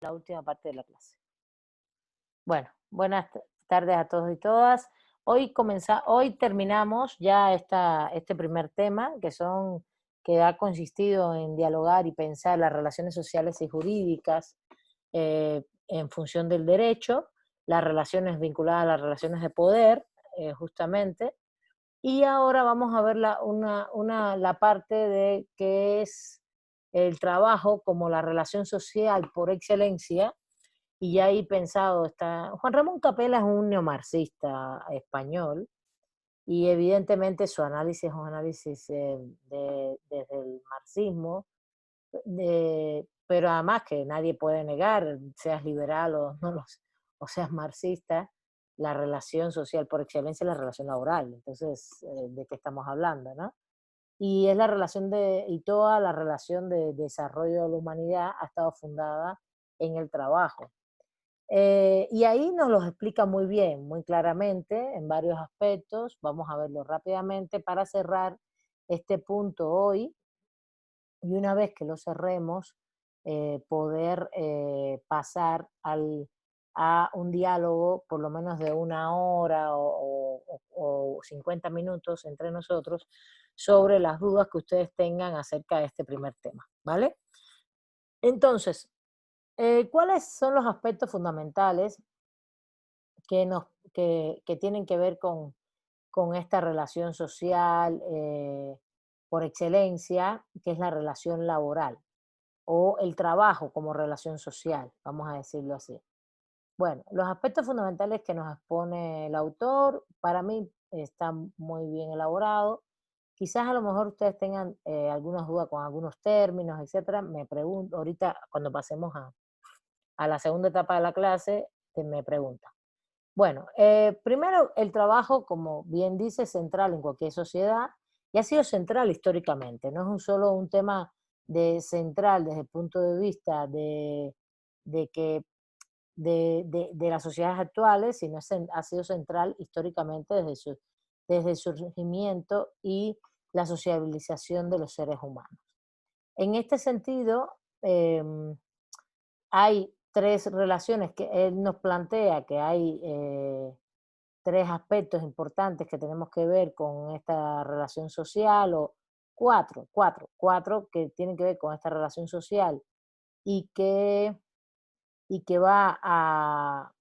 la última parte de la clase. Bueno, buenas tardes a todos y todas. Hoy terminamos ya este primer tema, que ha consistido en dialogar y pensar las relaciones sociales y jurídicas en función del derecho, las relaciones vinculadas a las relaciones de poder, justamente. Y ahora vamos a ver la parte de qué es el trabajo como la relación social por excelencia, y ya ahí pensado está. Juan Ramón Capella es un neomarxista español y evidentemente su análisis es un análisis desde el marxismo, pero además que nadie puede negar, seas liberal o, no o seas marxista, la relación social por excelencia es la relación laboral. Entonces, ¿de qué estamos hablando, no? Y es la relación y toda la relación de desarrollo de la humanidad ha estado fundada en el trabajo. Y ahí nos los explica muy bien, muy claramente, en varios aspectos. Vamos a verlo rápidamente para cerrar este punto hoy, y una vez que lo cerremos, poder pasar a un diálogo por lo menos de una hora o 50 minutos entre nosotros sobre las dudas que ustedes tengan acerca de este primer tema, ¿vale? Entonces, ¿cuáles son los aspectos fundamentales que, nos, que tienen que ver con esta relación social por excelencia, que es la relación laboral o el trabajo como relación social, vamos a decirlo así? Bueno, los aspectos fundamentales que nos expone el autor, para mí están muy bien elaborados. Quizás a lo mejor ustedes tengan algunas dudas con algunos términos, etcétera. Me pregunto, ahorita cuando pasemos a la segunda etapa de la clase, me preguntan. Bueno, primero el trabajo, como bien dice, es central en cualquier sociedad y ha sido central históricamente. No es solo un tema de central desde el punto de vista de que de las sociedades actuales, sino ha sido central históricamente desde el surgimiento y la sociabilización de los seres humanos. En este sentido, hay tres relaciones que él nos plantea, que hay tres aspectos importantes que tenemos que ver con esta relación social, o cuatro que tienen que ver con esta relación social y que va a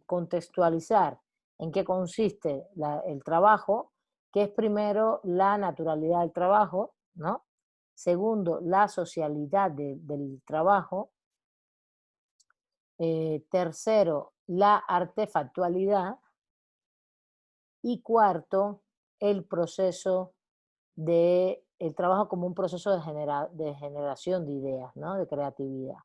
contextualizar en qué consiste el trabajo, que es primero la naturalidad del trabajo, ¿no? Segundo, la socialidad del trabajo. Tercero, la artefactualidad. Y cuarto, el proceso el trabajo como un proceso de generación de ideas, ¿no? De creatividad.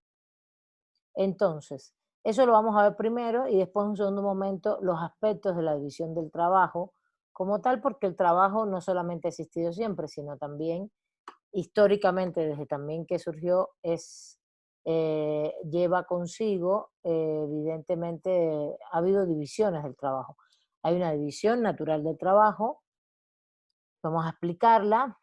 Entonces, eso lo vamos a ver primero y después en un segundo momento los aspectos de la división del trabajo como tal, porque el trabajo no solamente ha existido siempre, sino también históricamente, desde también que surgió, lleva consigo, evidentemente, ha habido divisiones del trabajo. Hay una división natural del trabajo, vamos a explicarla,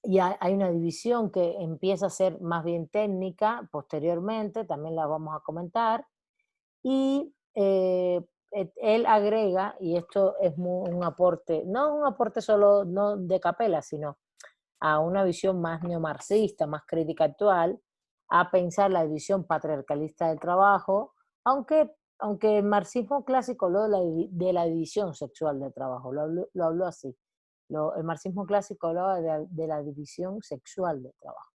y hay una división que empieza a ser más bien técnica posteriormente, también la vamos a comentar, y él agrega, y esto es un aporte, no un aporte solo no de Capella, sino a una visión más neomarxista, más crítica actual, a pensar la división patriarcalista del trabajo, aunque el marxismo clásico habló de la división sexual del trabajo, lo habló así. El marxismo clásico hablaba de la división sexual del trabajo.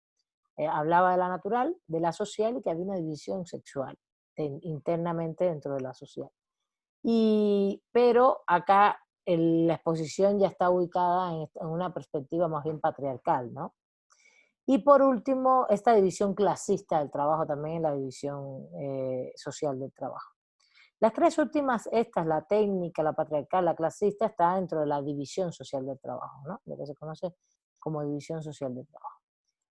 Hablaba de la natural, de la social, y que había una división sexual internamente dentro de la social. Pero acá la exposición ya está ubicada en una perspectiva más bien patriarcal, ¿no? Y por último, esta división clasista del trabajo también en la división social del trabajo. Las tres últimas, estas, la técnica, la patriarcal, la clasista, está dentro de la división social del trabajo, ¿no? Lo que se conoce como división social del trabajo.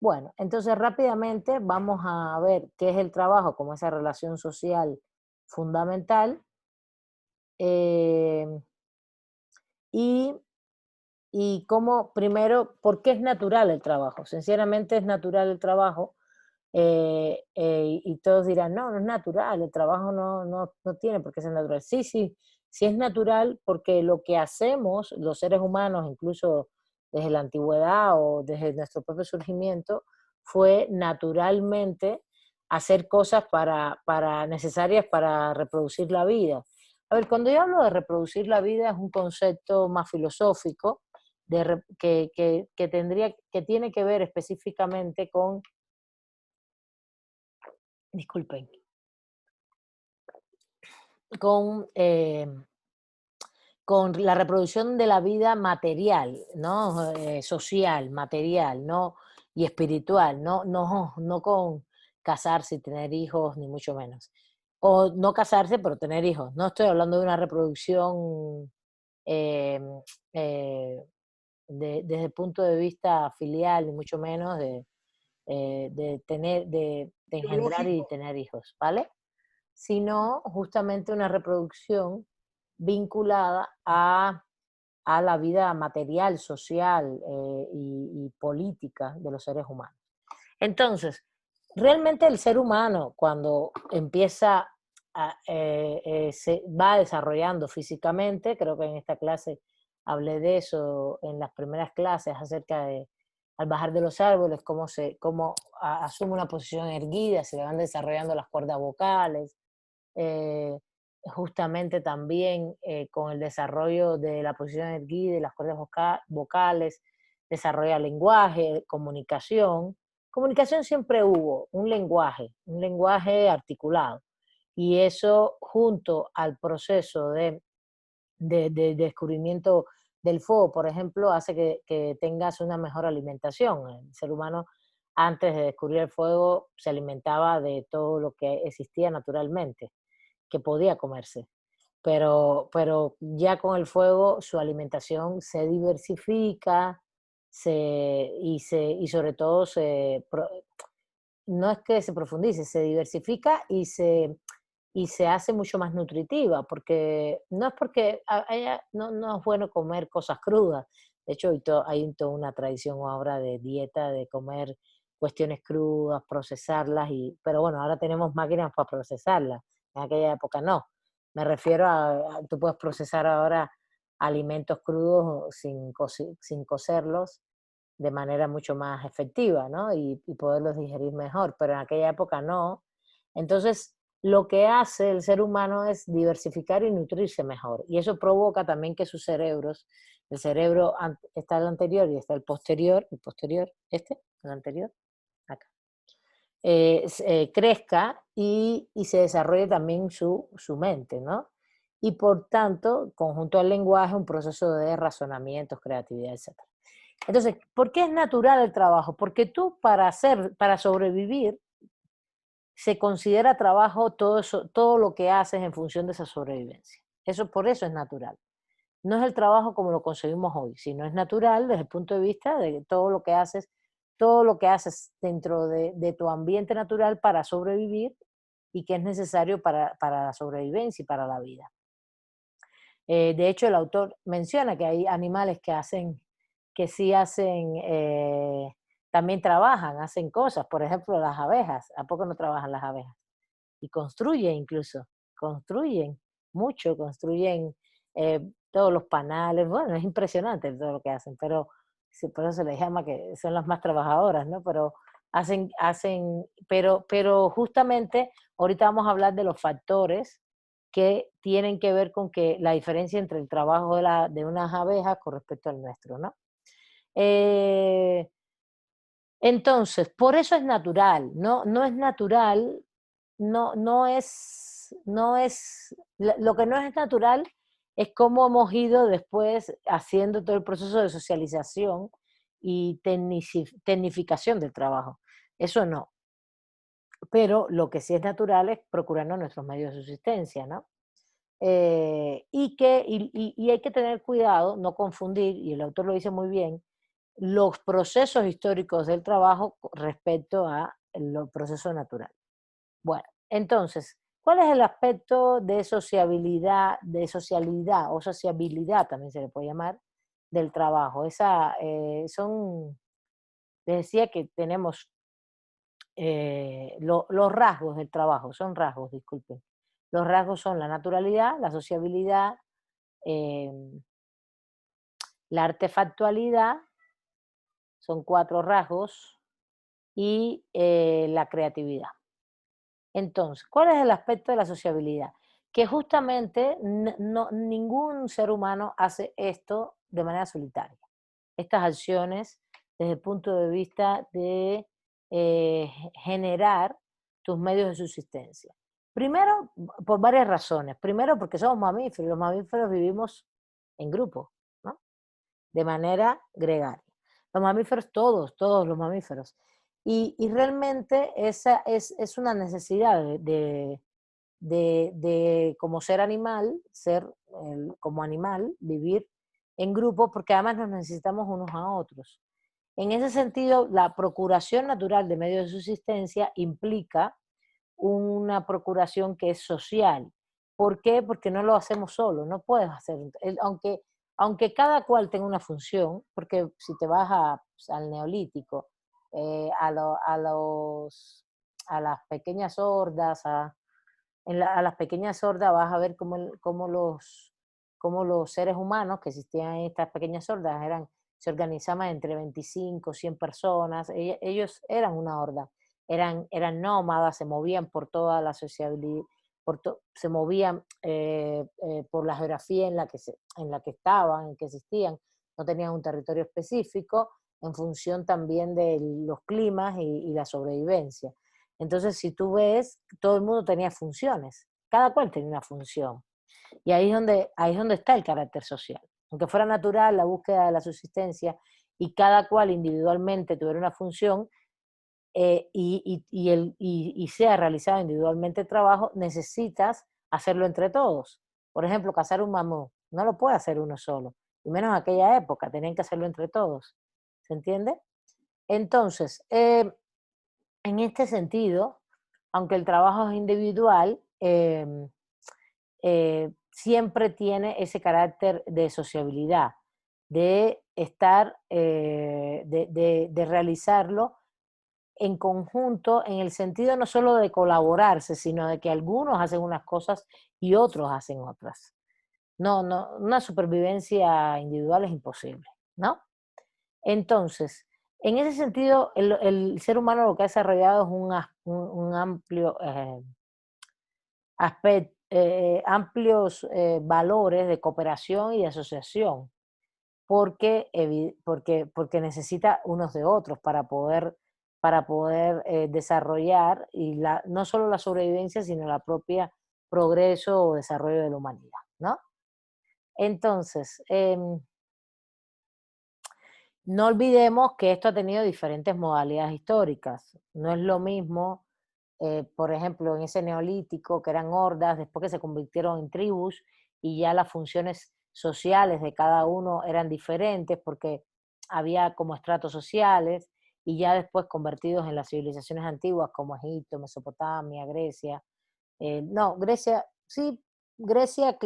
Bueno, entonces rápidamente vamos a ver qué es el trabajo como esa relación social fundamental. eh, y cómo, primero, ¿por qué es natural el trabajo? Sinceramente es natural el trabajo y todos dirán, no, no es natural, el trabajo no tiene por qué ser natural. Sí, sí, sí es natural porque lo que hacemos los seres humanos, incluso desde la antigüedad o desde nuestro propio surgimiento, fue naturalmente hacer cosas necesarias para reproducir la vida. A ver, cuando yo hablo de reproducir la vida es un concepto más filosófico que tiene que ver específicamente con, disculpen, con, con la reproducción de la vida material, ¿no? Social, material, ¿no? Y espiritual, no con casarse y tener hijos, ni mucho menos. O no casarse, pero tener hijos. No estoy hablando de una reproducción eh, eh, desde el punto de vista filial, ni mucho menos de engendrar y Biológico. tener hijos, ¿vale? Sino justamente una reproducción vinculada a la vida material, social y política de los seres humanos. Entonces, realmente el ser humano cuando empieza se va desarrollando físicamente, creo que en esta clase hablé de eso en las primeras clases acerca de al bajar de los árboles, cómo asume una posición erguida, se le van desarrollando las cuerdas vocales, eh, justamente también con el desarrollo de la posición erguida y las cuerdas vocales, desarrolla lenguaje, comunicación. Comunicación siempre hubo, un lenguaje articulado. Y eso junto al proceso de descubrimiento del fuego, por ejemplo, hace que tengas una mejor alimentación. El ser humano antes de descubrir el fuego se alimentaba de todo lo que existía naturalmente que podía comerse. Pero ya con el fuego su alimentación se diversifica y sobre todo no es que se profundice, se diversifica y se hace mucho más nutritiva, porque no es porque no es bueno comer cosas crudas. De hecho, hay toda una tradición ahora de dieta, de comer cuestiones crudas, procesarlas, pero bueno, ahora tenemos máquinas para procesarlas. En aquella época no. Me refiero tú puedes procesar ahora alimentos crudos sin cocerlos de manera mucho más efectiva, ¿no? Y poderlos digerir mejor, pero en aquella época no. Entonces, lo que hace el ser humano es diversificar y nutrirse mejor. Y eso provoca también que sus cerebros, el cerebro está el anterior y está el posterior, el anterior, acá, crezca y se desarrolle también su mente, ¿no? Y por tanto, conjunto al lenguaje, un proceso de razonamientos, creatividad, etc. Entonces, ¿por qué es natural el trabajo? Porque tú para sobrevivir, se considera trabajo todo eso, todo lo que haces en función de esa sobrevivencia. Por eso es natural. No es el trabajo como lo concebimos hoy, sino es natural desde el punto de vista de todo lo que haces dentro de tu ambiente natural para sobrevivir y que es necesario para la sobrevivencia y para la vida. De hecho, el autor menciona que hay animales que sí hacen, también trabajan, hacen cosas. Por ejemplo, las abejas. ¿A poco no trabajan las abejas? Y construyen incluso, construyen mucho, construyen todos los panales. Bueno, es impresionante todo lo que hacen, pero sí, por eso se les llama que son las más trabajadoras, ¿no? Pero pero justamente ahorita vamos a hablar de los factores que tienen que ver con que la diferencia entre el trabajo de unas abejas con respecto al nuestro, ¿no? Eh, entonces, por eso es natural, no es natural, no es, lo que no es natural es cómo hemos ido después haciendo todo el proceso de socialización y tecnificación del trabajo. Eso no, pero lo que sí es natural es procurarnos nuestros medios de subsistencia, ¿no? Y hay que tener cuidado, no confundir, y el autor lo dice muy bien, los procesos históricos del trabajo respecto a los procesos naturales. Bueno, entonces, ¿cuál es el aspecto de socialidad o sociabilidad también se le puede llamar del trabajo? Les decía que tenemos los rasgos del trabajo, son rasgos, disculpen. Los rasgos son la naturalidad, la sociabilidad, em, la artefactualidad, son 4 rasgos, y la creatividad. Entonces, ¿cuál es el aspecto de la sociabilidad? Que justamente ningún ser humano hace esto de manera solitaria. Estas acciones desde el punto de vista de generar tus medios de subsistencia. Primero, por varias razones. Primero, porque somos mamíferos, los mamíferos vivimos en grupo, ¿no? De manera gregaria. Los mamíferos, todos los mamíferos. Y realmente esa es una necesidad como ser animal, como animal, vivir en grupo, porque además nos necesitamos unos a otros. En ese sentido, la procuración natural de medios de subsistencia implica una procuración que es social. ¿Por qué? Porque no lo hacemos solo, no puedes hacer, aunque cada cual tenga una función, porque si te vas al neolítico, a las pequeñas hordas, a las pequeñas hordas vas a ver cómo los seres humanos que existían en estas pequeñas hordas se organizaban entre 25, 100 personas, ellos eran una horda, eran nómadas, se movían por toda la sociabilidad, se movían por la geografía en la que estaban, en que existían, no tenían un territorio específico, en función también de los climas y la sobrevivencia. Entonces, si tú ves, todo el mundo tenía funciones, cada cual tenía una función. Y ahí es donde está el carácter social. Aunque fuera natural la búsqueda de la subsistencia y cada cual individualmente tuviera una función y sea realizado individualmente el trabajo, necesitas hacerlo entre todos. Por ejemplo, cazar un mamut, no lo puede hacer uno solo, y menos en aquella época, tenían que hacerlo entre todos. ¿Se entiende? Entonces, en este sentido, aunque el trabajo es individual, siempre tiene ese carácter de sociabilidad, de estar, de realizarlo en conjunto, en el sentido no solo de colaborarse, sino de que algunos hacen unas cosas y otros hacen otras. No, una supervivencia individual es imposible, ¿no? Entonces, en ese sentido, el ser humano lo que ha desarrollado es un amplio amplios valores de cooperación y de asociación, porque necesita unos de otros para poder desarrollar no solo la sobrevivencia, sino la propia progreso o desarrollo de la humanidad, ¿no? Entonces, no olvidemos que esto ha tenido diferentes modalidades históricas. No es lo mismo, por ejemplo, en ese neolítico, que eran hordas, después que se convirtieron en tribus y ya las funciones sociales de cada uno eran diferentes porque había como estratos sociales y ya después convertidos en las civilizaciones antiguas como Egipto, Mesopotamia, Grecia. No, Grecia, sí, Grecia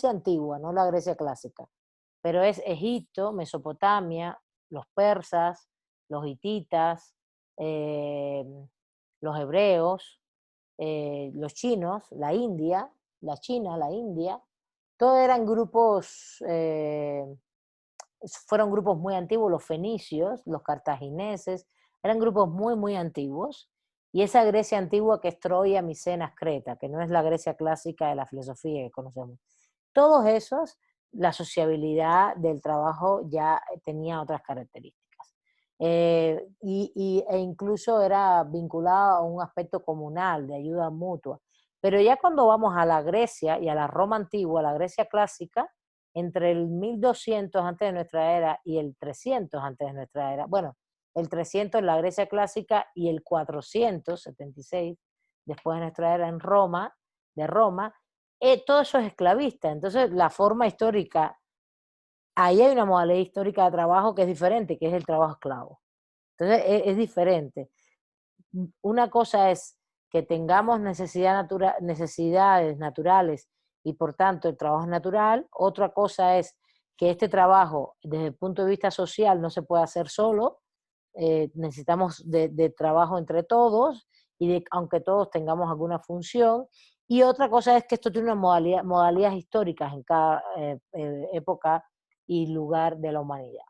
antigua, no la Grecia clásica, pero es Egipto, Mesopotamia, los persas, los hititas, eh, los hebreos, los chinos, la China, la India, todos eran grupos, fueron grupos muy antiguos, los fenicios, los cartagineses, eran grupos muy, muy antiguos, y esa Grecia antigua que es Troya, Micenas, Creta, que no es la Grecia clásica de la filosofía que conocemos. Todos esos, la sociabilidad del trabajo ya tenía otras características. E incluso era vinculado a un aspecto comunal, de ayuda mutua. Pero ya cuando vamos a la Grecia y a la Roma antigua, a la Grecia clásica, entre el 1200 antes de nuestra era y el 300 antes de nuestra era, bueno, el 300 en la Grecia clásica y el 476 después de nuestra era en Roma, de Roma, todo eso es esclavista. Entonces, la forma histórica, ahí hay una modalidad histórica de trabajo que es diferente, que es el trabajo esclavo. Entonces, es diferente. Una cosa es que tengamos necesidades naturales y por tanto el trabajo es natural. Otra cosa es que este trabajo, desde el punto de vista social, no se puede hacer solo, necesitamos de trabajo entre todos y de, aunque todos tengamos alguna función. Y otra cosa es que esto tiene una modalidades históricas en cada época y lugar de la humanidad,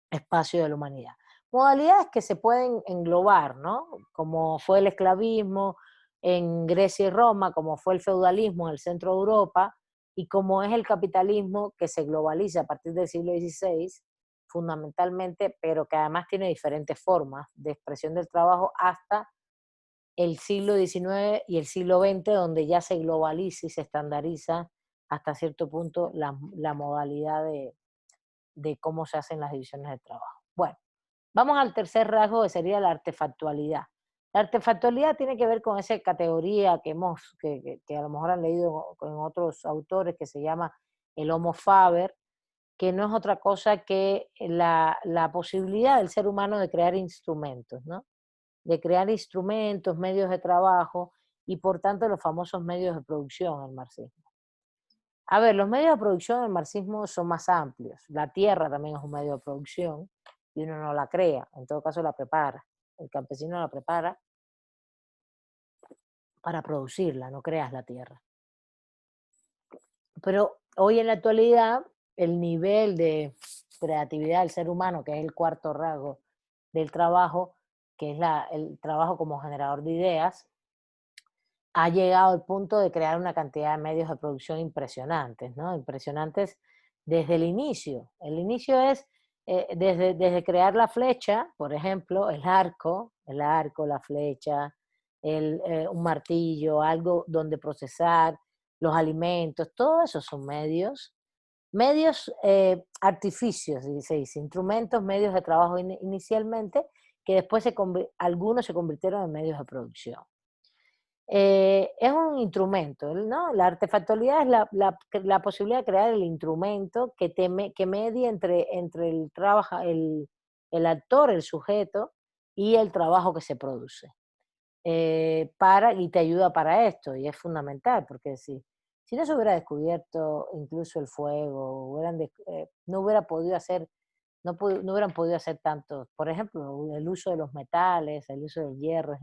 espacio de la humanidad. Modalidades que se pueden englobar, ¿no? Como fue el esclavismo en Grecia y Roma, como fue el feudalismo en el centro de Europa, y como es el capitalismo que se globaliza a partir del siglo XVI, fundamentalmente, pero que además tiene diferentes formas de expresión del trabajo hasta el siglo XIX y el siglo XX, donde ya se globaliza y se estandariza hasta cierto punto la modalidad de cómo se hacen las divisiones de trabajo. Bueno, vamos al tercer rasgo, que sería la artefactualidad. La artefactualidad tiene que ver con esa categoría que a lo mejor han leído con otros autores, que se llama el Homo faber, que no es otra cosa que la posibilidad del ser humano de crear instrumentos, ¿no? De crear instrumentos, medios de trabajo y por tanto los famosos medios de producción, el marxismo. A ver, los medios de producción del marxismo son más amplios. La tierra también es un medio de producción y uno no la crea, en todo caso la prepara. El campesino la prepara para producirla, no creas la tierra. Pero hoy en la actualidad, el nivel de creatividad del ser humano, que es el cuarto rasgo del trabajo, que es el trabajo como generador de ideas, ha llegado al punto de crear una cantidad de medios de producción impresionantes, ¿no? Impresionantes desde el inicio. El inicio es desde crear la flecha, por ejemplo, el arco, la flecha, un martillo, algo donde procesar los alimentos, todo eso son medios artificios, se dice, instrumentos, medios de trabajo inicialmente, que después algunos se convirtieron en medios de producción. Es un instrumento, ¿no? La artefactualidad es la posibilidad de crear el instrumento que medie entre el actor, el sujeto, y el trabajo que se produce. Y te ayuda para esto, y es fundamental, porque si no se hubiera descubierto incluso el fuego, no hubiera podido hacer, no hubieran podido hacer tanto, por ejemplo, el uso de los metales, el uso del hierro,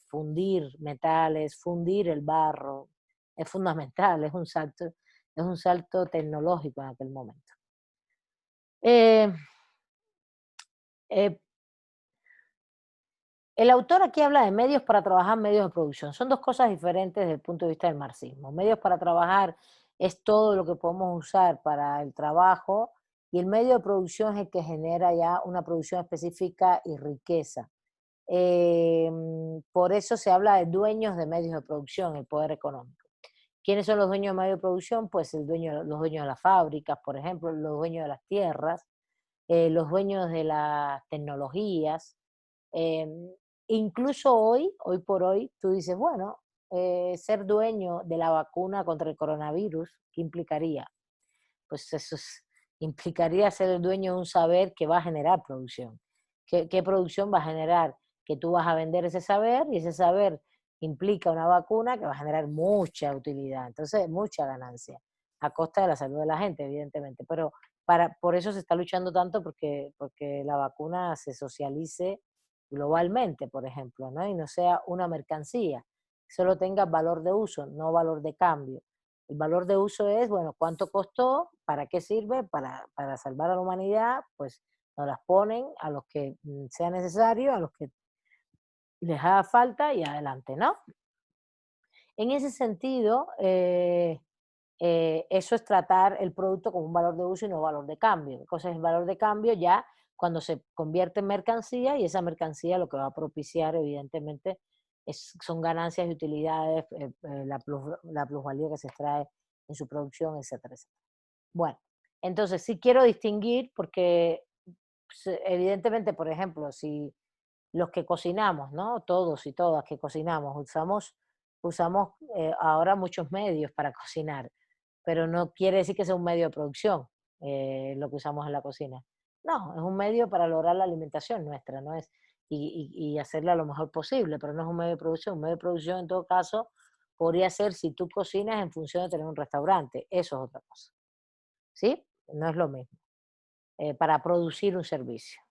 fundir metales, fundir el barro, es fundamental, es un salto tecnológico en aquel momento. Eh, eh, el autor aquí habla de medios para trabajar, medios de producción. Son dos cosas diferentes desde el punto de vista del marxismo. Medios para trabajar es todo lo que podemos usar para el trabajo y el medio de producción es el que genera ya una producción específica y riqueza. Por eso se habla de dueños de medios de producción, el poder económico. ¿Quiénes son los dueños de medios de producción? Pues los dueños de las fábricas, por ejemplo, los dueños de las tierras, los dueños de las tecnologías. em, Incluso hoy por hoy, tú dices, bueno, ser dueño de la vacuna contra el coronavirus, ¿qué implicaría? Pues implicaría ser el dueño de un saber que va a generar producción. ¿Qué producción va a generar? Que tú vas a vender ese saber y ese saber implica una vacuna que va a generar mucha utilidad, entonces mucha ganancia, a costa de la salud de la gente, evidentemente. Pero por eso se está luchando tanto porque la vacuna se socialice globalmente, por ejemplo, ¿no? Y no sea una mercancía, solo tenga valor de uso, no valor de cambio. El valor de uso es, bueno, ¿cuánto costó? ¿Para qué sirve? Para salvar a la humanidad, pues nos las ponen a los que sea necesario, a los que les haga falta y adelante, ¿no? En ese sentido, eso es tratar el producto como un valor de uso y no valor de cambio. ¿Qué cosa es el valor de cambio? Ya cuando se convierte en mercancía y esa mercancía lo que va a propiciar, evidentemente, son ganancias y utilidades, la plusvalía que se extrae en su producción, etcétera, etcétera. Bueno, entonces sí quiero distinguir porque pues, evidentemente, por ejemplo, si los que cocinamos, ¿no? Todos y todas que cocinamos, usamos ahora muchos medios para cocinar, pero no quiere decir que sea un medio de producción lo que usamos en la cocina. No, es un medio para lograr la alimentación nuestra, ¿no? Y hacerla lo mejor posible, pero no es un medio de producción. Un medio de producción, en todo caso, podría ser si tú cocinas en función de tener un restaurante. Eso es otra cosa. ¿Sí? No es lo mismo. para producir un servicio.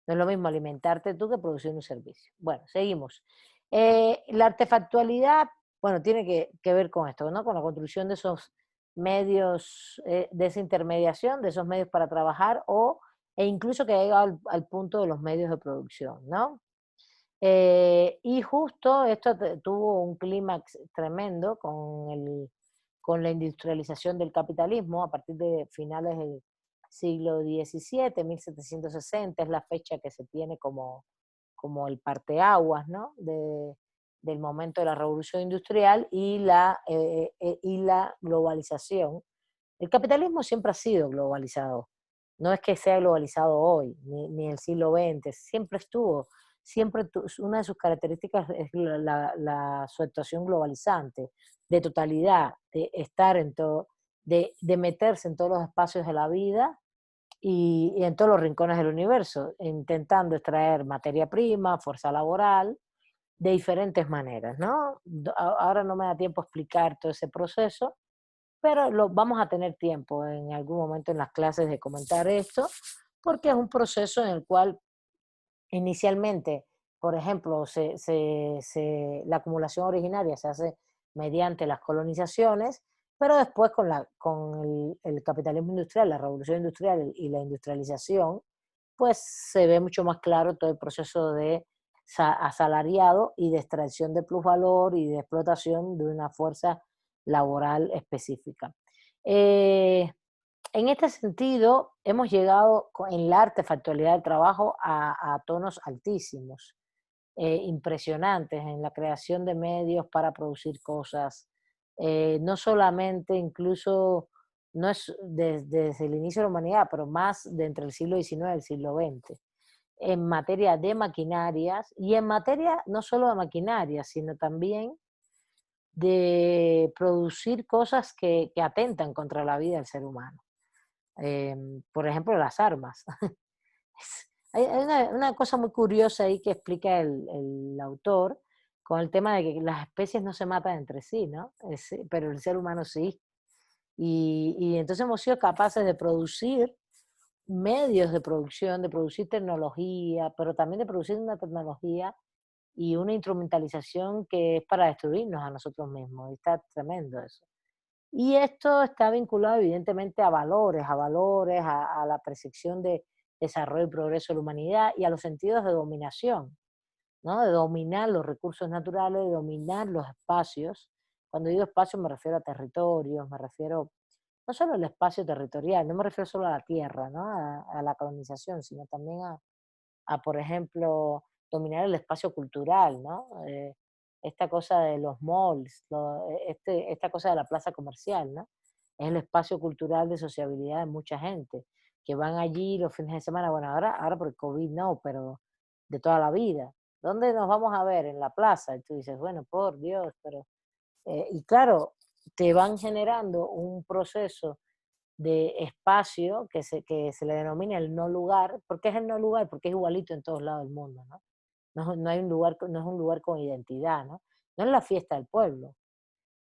No es lo mismo alimentarte tú que producir un servicio. Bueno, seguimos. La artefactualidad, bueno, tiene que ver con esto, ¿no? Con la construcción de esos medios, de esa intermediación, de esos medios para trabajar e incluso que llega al punto de los medios de producción, ¿no? Y justo esto tuvo un clímax tremendo con la industrialización del capitalismo a partir de finales del siglo XVII, 1760, es la fecha que se tiene como el parteaguas, ¿no? Del momento de la revolución industrial y la globalización. El capitalismo siempre ha sido globalizado, no es que sea globalizado hoy, ni el siglo XX, siempre estuvo, una de sus características es su actuación globalizante, de totalidad, de estar en todo, de meterse en todos los espacios de la vida y en todos los rincones del universo, intentando extraer materia prima, fuerza laboral, de diferentes maneras, ¿no? Ahora no me da tiempo explicar todo ese proceso, pero vamos a tener tiempo en algún momento en las clases de comentar esto, porque es un proceso en el cual inicialmente, por ejemplo, la acumulación originaria se hace mediante las colonizaciones, pero después con el capitalismo industrial, la revolución industrial y la industrialización, pues se ve mucho más claro todo el proceso de asalariado y de extracción de plusvalor y de explotación de una fuerza laboral específica. Eh, en este sentido, hemos llegado en la artefactualidad del trabajo a tonos altísimos, impresionantes en la creación de medios para producir cosas. No solamente, incluso, no es desde el inicio de la humanidad, pero más de entre el siglo XIX y el siglo XX, en materia de maquinarias y en materia no solo de maquinarias, sino también de producir cosas que atentan contra la vida del ser humano. Por ejemplo, las armas. Hay una cosa muy curiosa ahí que explica el autor con el tema de que las especies no se matan entre sí, ¿no? Pero el ser humano sí. Y entonces hemos sido capaces de producir medios de producción, de producir tecnología, pero también de producir una tecnología y una instrumentalización que es para destruirnos a nosotros mismos. Y está tremendo eso. Y esto está vinculado evidentemente a la percepción de desarrollo y progreso de la humanidad y a los sentidos de dominación, ¿no? De dominar los recursos naturales, de dominar los espacios. Cuando digo espacio me refiero a territorios, me refiero no solo al espacio territorial, no me refiero solo a la tierra, ¿no? A la colonización, sino también por ejemplo, dominar el espacio cultural, ¿no? Esta cosa de los malls, esta cosa de la plaza comercial, ¿no? Es el espacio cultural de sociabilidad de mucha gente, que van allí los fines de semana, bueno, ahora por el COVID no, pero de toda la vida. ¿Dónde nos vamos a ver? En la plaza. Y tú dices, bueno, por Dios, pero... y claro, te van generando un proceso de espacio que se le denomina el no lugar. ¿Por qué es el no lugar? Porque es igualito en todos lados del mundo, ¿no? No hay un lugar, no es un lugar con identidad, ¿no? No es la fiesta del pueblo,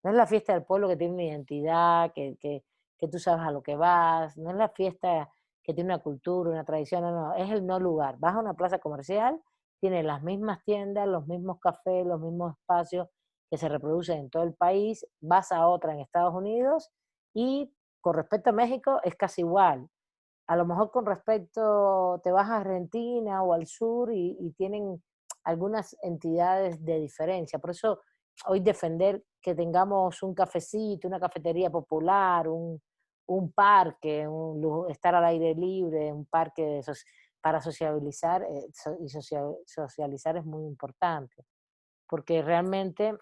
no es la fiesta del pueblo que tiene una identidad, que tú sabes a lo que vas, no es la fiesta que tiene una cultura, una tradición, no, no, es el no lugar. Vas a una plaza comercial, tiene las mismas tiendas, los mismos cafés, los mismos espacios que se reproducen en todo el país, vas a otra en Estados Unidos y con respecto a México es casi igual. A lo mejor con respecto, te vas a Argentina o al sur y tienen algunas entidades de diferencia. Por eso hoy defender que tengamos un cafecito, una cafetería popular, un parque, estar al aire libre, un parque para sociabilizar socializar es muy importante, porque realmente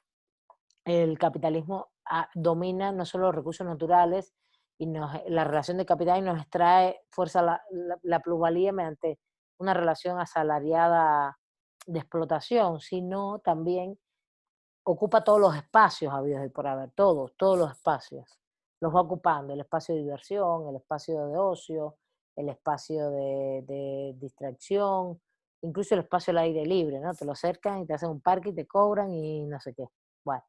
el capitalismo domina no solo los recursos naturales y la relación de capital y nos extrae fuerza la plusvalía mediante una relación asalariada de explotación, sino también ocupa todos los espacios habidos y por haber, todos los espacios. Los va ocupando, el espacio de diversión, el espacio de ocio, el espacio de distracción, incluso el espacio al aire libre, ¿no? Te lo cercan y te hacen un parque y te cobran y no sé qué. Bueno,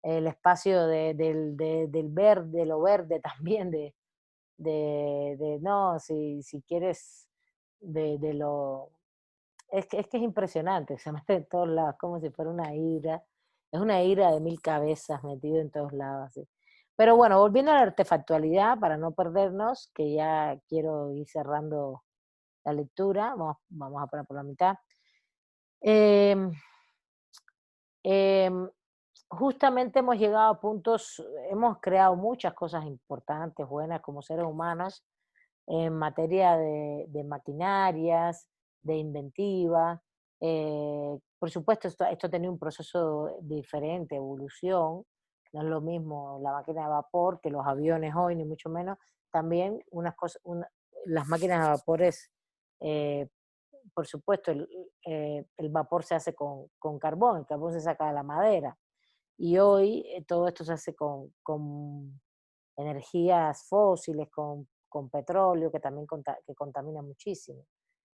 el espacio del verde, de lo verde también, no, si quieres de lo... Es que es impresionante, se mete en todos lados, como si fuera una hidra. Es una hidra de 1000 cabezas metido en todos lados, así. Pero bueno, volviendo a la artefactualidad, para no perdernos, que ya quiero ir cerrando la lectura, vamos a poner por la mitad. Em, em, Justamente hemos llegado a puntos, hemos creado muchas cosas importantes, buenas como seres humanos, en materia de maquinarias, de inventiva. Por supuesto, esto ha tenido un proceso diferente, evolución. No es lo mismo la máquina de vapor que los aviones hoy, ni mucho menos. También unas cosas, las máquinas de vapores, eh, por supuesto, el vapor se hace con carbón, el carbón se saca de la madera. Y hoy todo esto se hace con energías fósiles, con petróleo, que también que contamina muchísimo.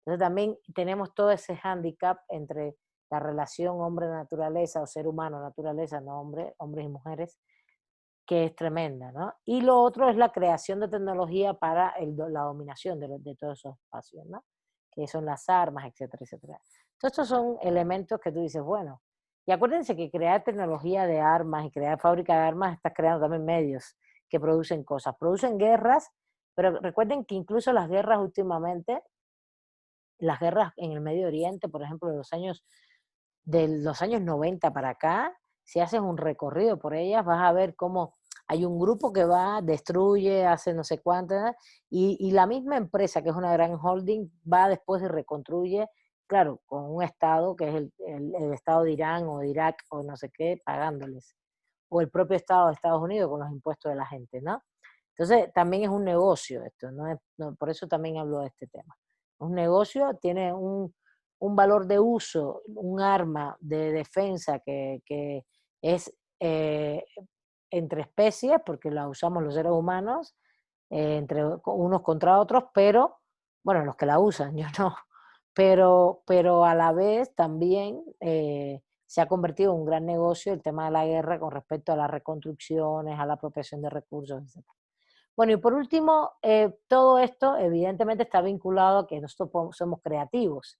Entonces también tenemos todo ese hándicap entre la relación hombre-naturaleza o ser humano-naturaleza, no hombres y mujeres, que es tremenda, ¿no? Y lo otro es la creación de tecnología para la dominación de todos esos espacios, ¿no? Que son las armas, etcétera, etcétera. Todos estos son elementos que tú dices, bueno, y acuérdense que crear tecnología de armas y crear fábrica de armas está creando también medios que producen cosas, producen guerras, pero recuerden que incluso las guerras últimamente, las guerras en el Medio Oriente, por ejemplo, de los años 90 para acá, si haces un recorrido por ellas, vas a ver cómo hay un grupo que va, destruye, hace no sé cuánto, ¿verdad? Y la misma empresa, que es una gran holding, va después y reconstruye, claro, con un Estado, que es el Estado de Irán o de Irak o no sé qué, pagándoles. O el propio Estado de Estados Unidos con los impuestos de la gente, ¿no? Entonces, también es un negocio esto, por eso también hablo de este tema. Un negocio tiene un valor de uso, un arma de defensa que es entre especies, porque la usamos los seres humanos, entre unos contra otros, pero, bueno, los que la usan, yo no, pero a la vez también se ha convertido en un gran negocio el tema de la guerra con respecto a las reconstrucciones, a la apropiación de recursos, etc. Bueno, y por último, todo esto evidentemente está vinculado a que nosotros somos creativos,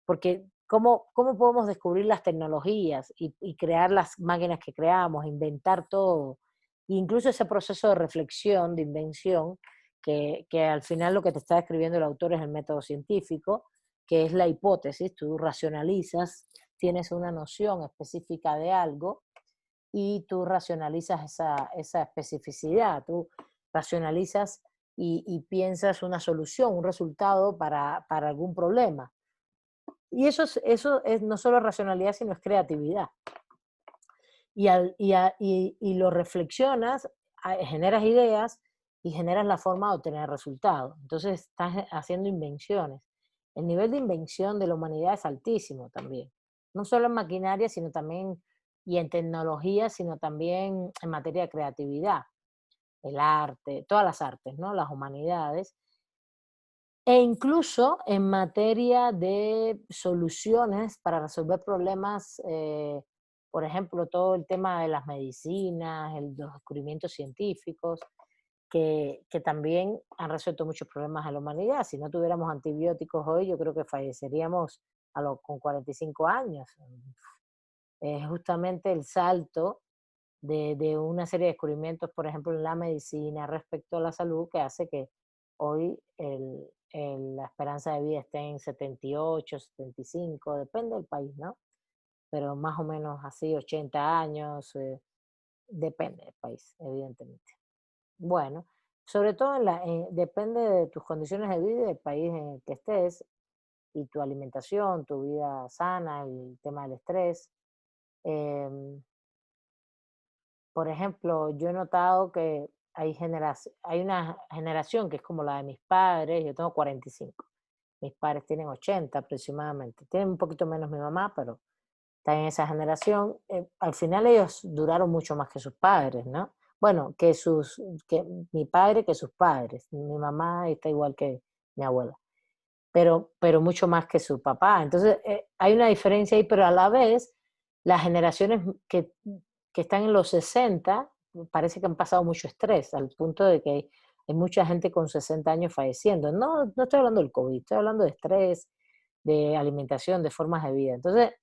porque ¿cómo podemos descubrir las tecnologías y crear las máquinas que creamos, inventar todo? Incluso ese proceso de reflexión, de invención, que al final lo que te está describiendo el autor es el método científico, que es la hipótesis, tú racionalizas, tienes una noción específica de algo y tú racionalizas esa especificidad, tú racionalizas y piensas una solución, un resultado para algún problema. Y eso es no solo racionalidad, sino es creatividad. Y lo reflexionas, generas ideas y generas la forma de obtener resultados. Entonces estás haciendo invenciones. El nivel de invención de la humanidad es altísimo también. No solo en maquinaria, sino también, y en tecnología, sino también en materia de creatividad, el arte, todas las artes, ¿no? Las humanidades. E incluso en materia de soluciones para resolver problemas, por ejemplo, todo el tema de las medicinas, los descubrimientos científicos, que también han resuelto muchos problemas a la humanidad. Si no tuviéramos antibióticos hoy, yo creo que falleceríamos con 45 años. Es justamente el salto de una serie de descubrimientos, por ejemplo, en la medicina respecto a la salud, que hace que hoy la esperanza de vida esté en 78, 75, depende del país, ¿no? Pero más o menos así, 80 años, depende del país, evidentemente. Bueno, sobre todo depende de tus condiciones de vida y del país en el que estés, y tu alimentación, tu vida sana, el tema del estrés. em, Por ejemplo, yo he notado que hay una generación que es como la de mis padres, yo tengo 45, mis padres tienen 80 aproximadamente, tienen un poquito menos mi mamá, pero está en esa generación. Al final ellos duraron mucho más que sus padres, ¿no? Bueno, que mi padre que sus padres, mi mamá está igual que mi abuela, pero mucho más que su papá. Entonces, hay una diferencia ahí, pero a la vez, las generaciones que están en los 60 parece que han pasado mucho estrés, al punto de que hay mucha gente con 60 años falleciendo. No, no estoy hablando del COVID, estoy hablando de estrés, de alimentación, de formas de vida. Entonces,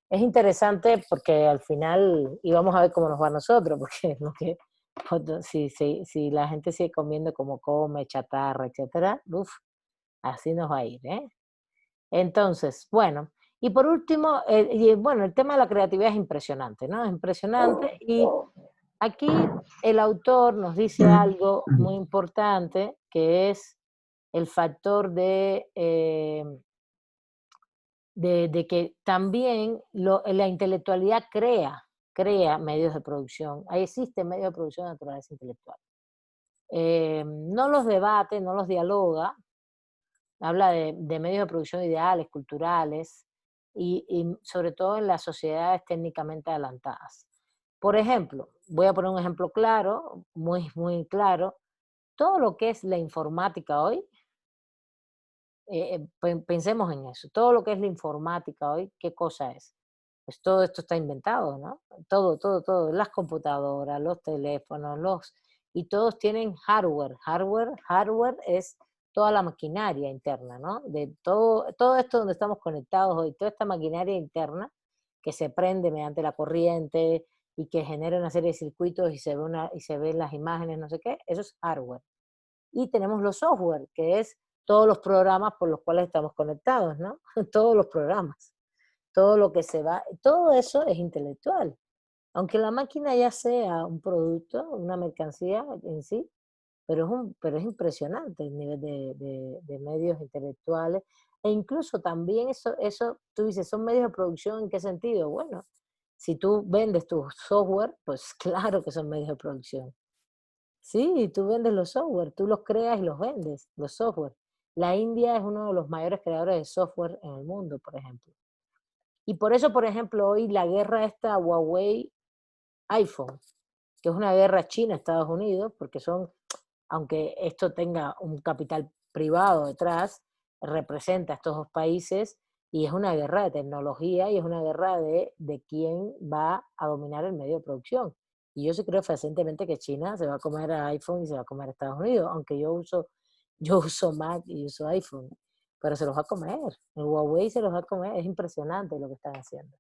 es interesante porque al final, y vamos a ver cómo nos va a nosotros, porque si la gente sigue comiendo como come, chatarra, etcétera, uf, así nos va a ir, ¿eh? Entonces, bueno, y por último, bueno, el tema de la creatividad es impresionante, ¿no? Es impresionante y aquí el autor nos dice algo muy importante, que es el factor de que también la intelectualidad crea medios de producción. Ahí existen medios de producción de naturaleza intelectual. No los debate, no los dialoga, habla de medios de producción ideales, culturales, y sobre todo en las sociedades técnicamente adelantadas. Por ejemplo, voy a poner un ejemplo claro, muy, muy claro, todo lo que es la informática hoy, pensemos en eso, todo lo que es la informática hoy, ¿qué cosa es? Pues todo esto está inventado, ¿no? Todo, las computadoras, los teléfonos, y todos tienen hardware. Hardware es toda la maquinaria interna, ¿no? De todo esto donde estamos conectados hoy, toda esta maquinaria interna que se prende mediante la corriente y que genera una serie de circuitos y se ven las imágenes, no sé qué, eso es hardware. Y tenemos los software, que es todos los programas por los cuales estamos conectados, ¿no? Todos los programas, todo lo que se va, todo eso es intelectual. Aunque la máquina ya sea un producto, una mercancía en sí, pero es impresionante el nivel de medios intelectuales. E incluso también tú dices, ¿son medios de producción en qué sentido? Bueno, si tú vendes tu software, pues claro que son medios de producción. Sí, tú vendes los software, tú los creas y los vendes, los software. La India es uno de los mayores creadores de software en el mundo, por ejemplo. Y por eso, por ejemplo, hoy la guerra esta Huawei-iPhone, que es una guerra China-Estados Unidos, porque aunque esto tenga un capital privado detrás, representa a estos dos países y es una guerra de tecnología y es una guerra de quién va a dominar el medio de producción. Y yo sí creo fehacientemente que China se va a comer a iPhone y se va a comer a Estados Unidos, aunque yo uso Mac y uso iPhone, pero se los va a comer. El Huawei se los va a comer, es impresionante lo que están haciendo.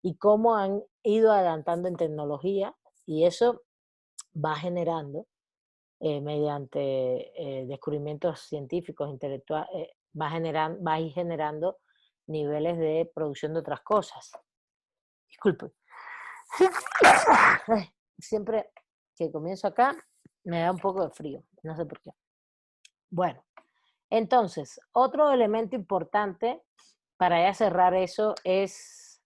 Y cómo han ido adelantando en tecnología y eso va generando mediante descubrimientos científicos, intelectuales, va a ir generando niveles de producción de otras cosas. Disculpe. Siempre que comienzo acá me da un poco de frío, no sé por qué. Bueno, entonces, otro elemento importante para ya cerrar eso es,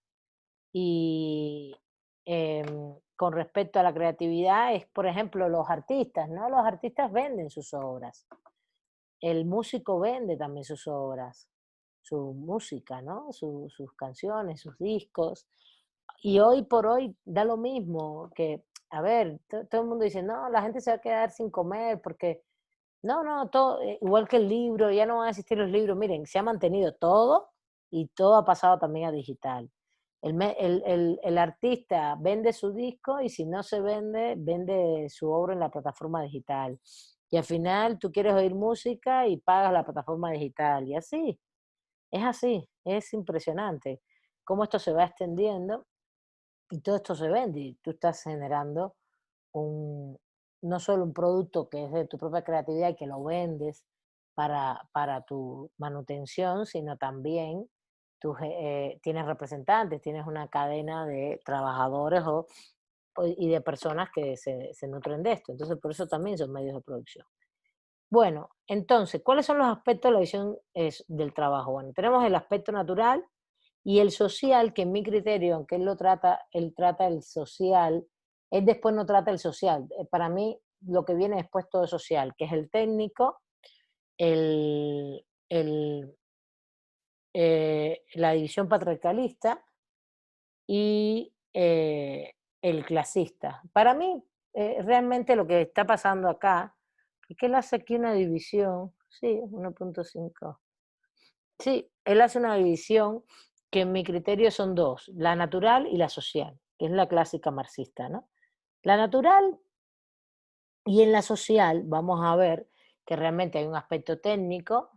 y con respecto a la creatividad, es, por ejemplo, los artistas, ¿no? Los artistas venden sus obras. El músico vende también sus obras, su música, ¿no? Sus canciones, sus discos. Y hoy por hoy da lo mismo que, a ver, todo el mundo dice, no, la gente se va a quedar sin comer porque, no, todo, igual que el libro, ya no van a existir los libros. Miren, se ha mantenido todo y todo ha pasado también a digital. El artista vende su disco y si no se vende, vende su obra en la plataforma digital. Y al final tú quieres oír música y pagas la plataforma digital. Y así, es impresionante cómo esto se va extendiendo y todo esto se vende. Y tú estás generando un, no solo un producto que es de tu propia creatividad y que lo vendes para tu manutención, sino también tienes representantes, tienes una cadena de trabajadores y de personas que se nutren de esto. Entonces, por eso también son medios de producción. Bueno, entonces, ¿cuáles son los aspectos de la visión del trabajo? Bueno, tenemos el aspecto natural y el social, que en mi criterio, aunque él trata el social, él después no trata el social. Para mí, lo que viene después todo es social, que es el técnico, el, el, la división patriarcalista y el clasista. Para mí, realmente lo que está pasando acá, es que él hace aquí una división, sí, 1.5. Sí, él hace una división que en mi criterio son dos, la natural y la social, que es la clásica marxista, ¿no? La natural y en la social, vamos a ver que realmente hay un aspecto técnico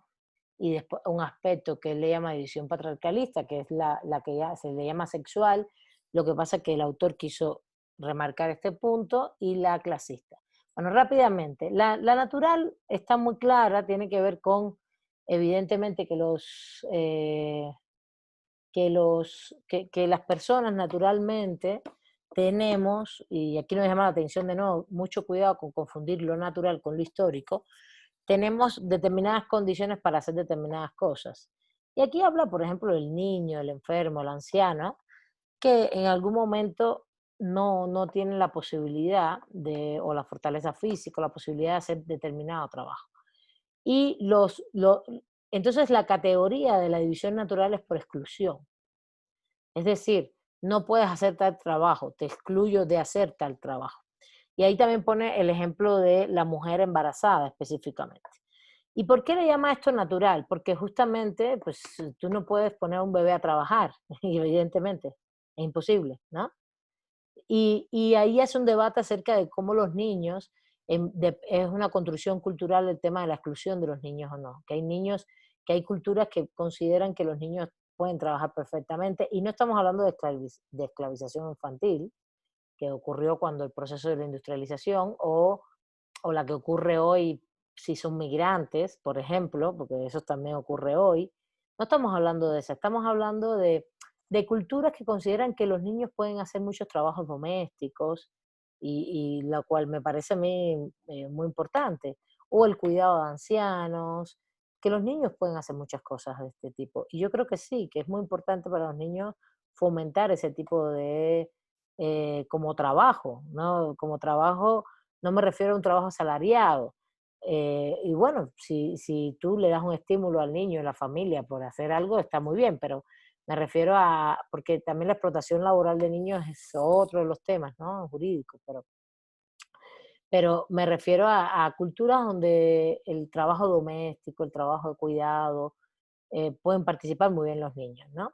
y después un aspecto que él le llama división patriarcalista, que es la que ya se le llama sexual. Lo que pasa es que el autor quiso remarcar este punto, y la clasista. Bueno, rápidamente, la natural está muy clara, tiene que ver con, evidentemente, que las personas naturalmente tenemos, y aquí nos llama la atención de nuevo, mucho cuidado con confundir lo natural con lo histórico, tenemos determinadas condiciones para hacer determinadas cosas. Y aquí habla, por ejemplo, del niño, el enfermo, el anciano, que en algún momento no tienen la posibilidad de, o la fortaleza física, o la posibilidad de hacer determinado trabajo. Y entonces la categoría de la división natural es por exclusión. Es decir, no puedes hacer tal trabajo, te excluyo de hacer tal trabajo. Y ahí también pone el ejemplo de la mujer embarazada específicamente. ¿Y por qué le llama esto natural? Porque justamente, pues tú no puedes poner a un bebé a trabajar, y evidentemente, es imposible, ¿no? Y ahí es un debate acerca de cómo los niños, es una construcción cultural el tema de la exclusión de los niños o no, que hay niños, que hay culturas que consideran que los niños pueden trabajar perfectamente, y no estamos hablando de esclavización infantil, que ocurrió cuando el proceso de la industrialización, o la que ocurre hoy si son migrantes, por ejemplo, porque eso también ocurre hoy. No estamos hablando de eso, estamos hablando de culturas que consideran que los niños pueden hacer muchos trabajos domésticos, y lo cual me parece a mí muy importante. O el cuidado de ancianos, que los niños pueden hacer muchas cosas de este tipo. Y yo creo que sí, que es muy importante para los niños fomentar ese tipo de, como trabajo, ¿no? Como trabajo, no me refiero a un trabajo asalariado. Y bueno, si tú le das un estímulo al niño y a la familia por hacer algo, está muy bien, pero me refiero a, porque también la explotación laboral de niños es otro de los temas, ¿no? Jurídicos, pero me refiero a culturas donde el trabajo doméstico, el trabajo de cuidado, pueden participar muy bien los niños, ¿no?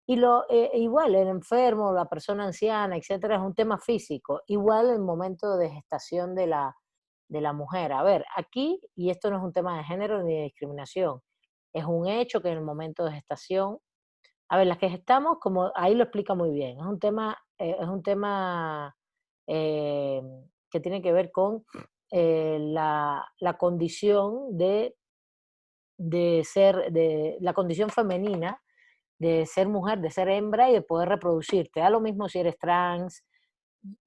Igual el enfermo, la persona anciana, etcétera, es un tema físico. Igual el momento de gestación de la mujer. A ver, aquí, y esto no es un tema de género ni de discriminación, es un hecho que en el momento de gestación, a ver, las que gestamos, como ahí lo explica muy bien, es un tema eh, que tiene que ver con la condición de la condición femenina, de ser mujer, de ser hembra y de poder reproducirte. Da lo mismo si eres trans,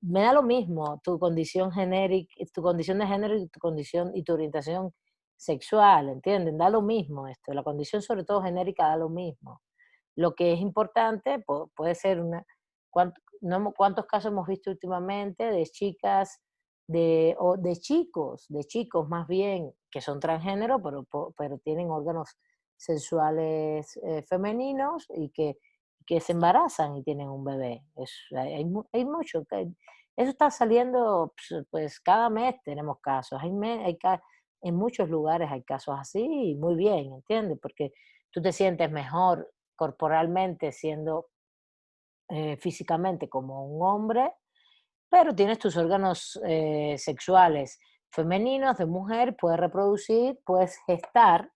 me da lo mismo tu condición genérica, tu condición de género y tu condición y tu orientación sexual, ¿entienden? Da lo mismo esto, la condición sobre todo genérica da lo mismo. Lo que es importante puede ser ¿cuántos casos hemos visto últimamente de chicas, o de chicos más bien, que son transgénero, pero tienen órganos sexuales femeninos, y que se embarazan y tienen un bebé? Hay mucho. Eso está saliendo, pues cada mes tenemos casos. En muchos lugares hay casos así, y muy bien, ¿entiendes? Porque tú te sientes mejor corporalmente, siendo físicamente como un hombre, pero tienes tus órganos sexuales femeninos, de mujer, puedes reproducir, puedes gestar,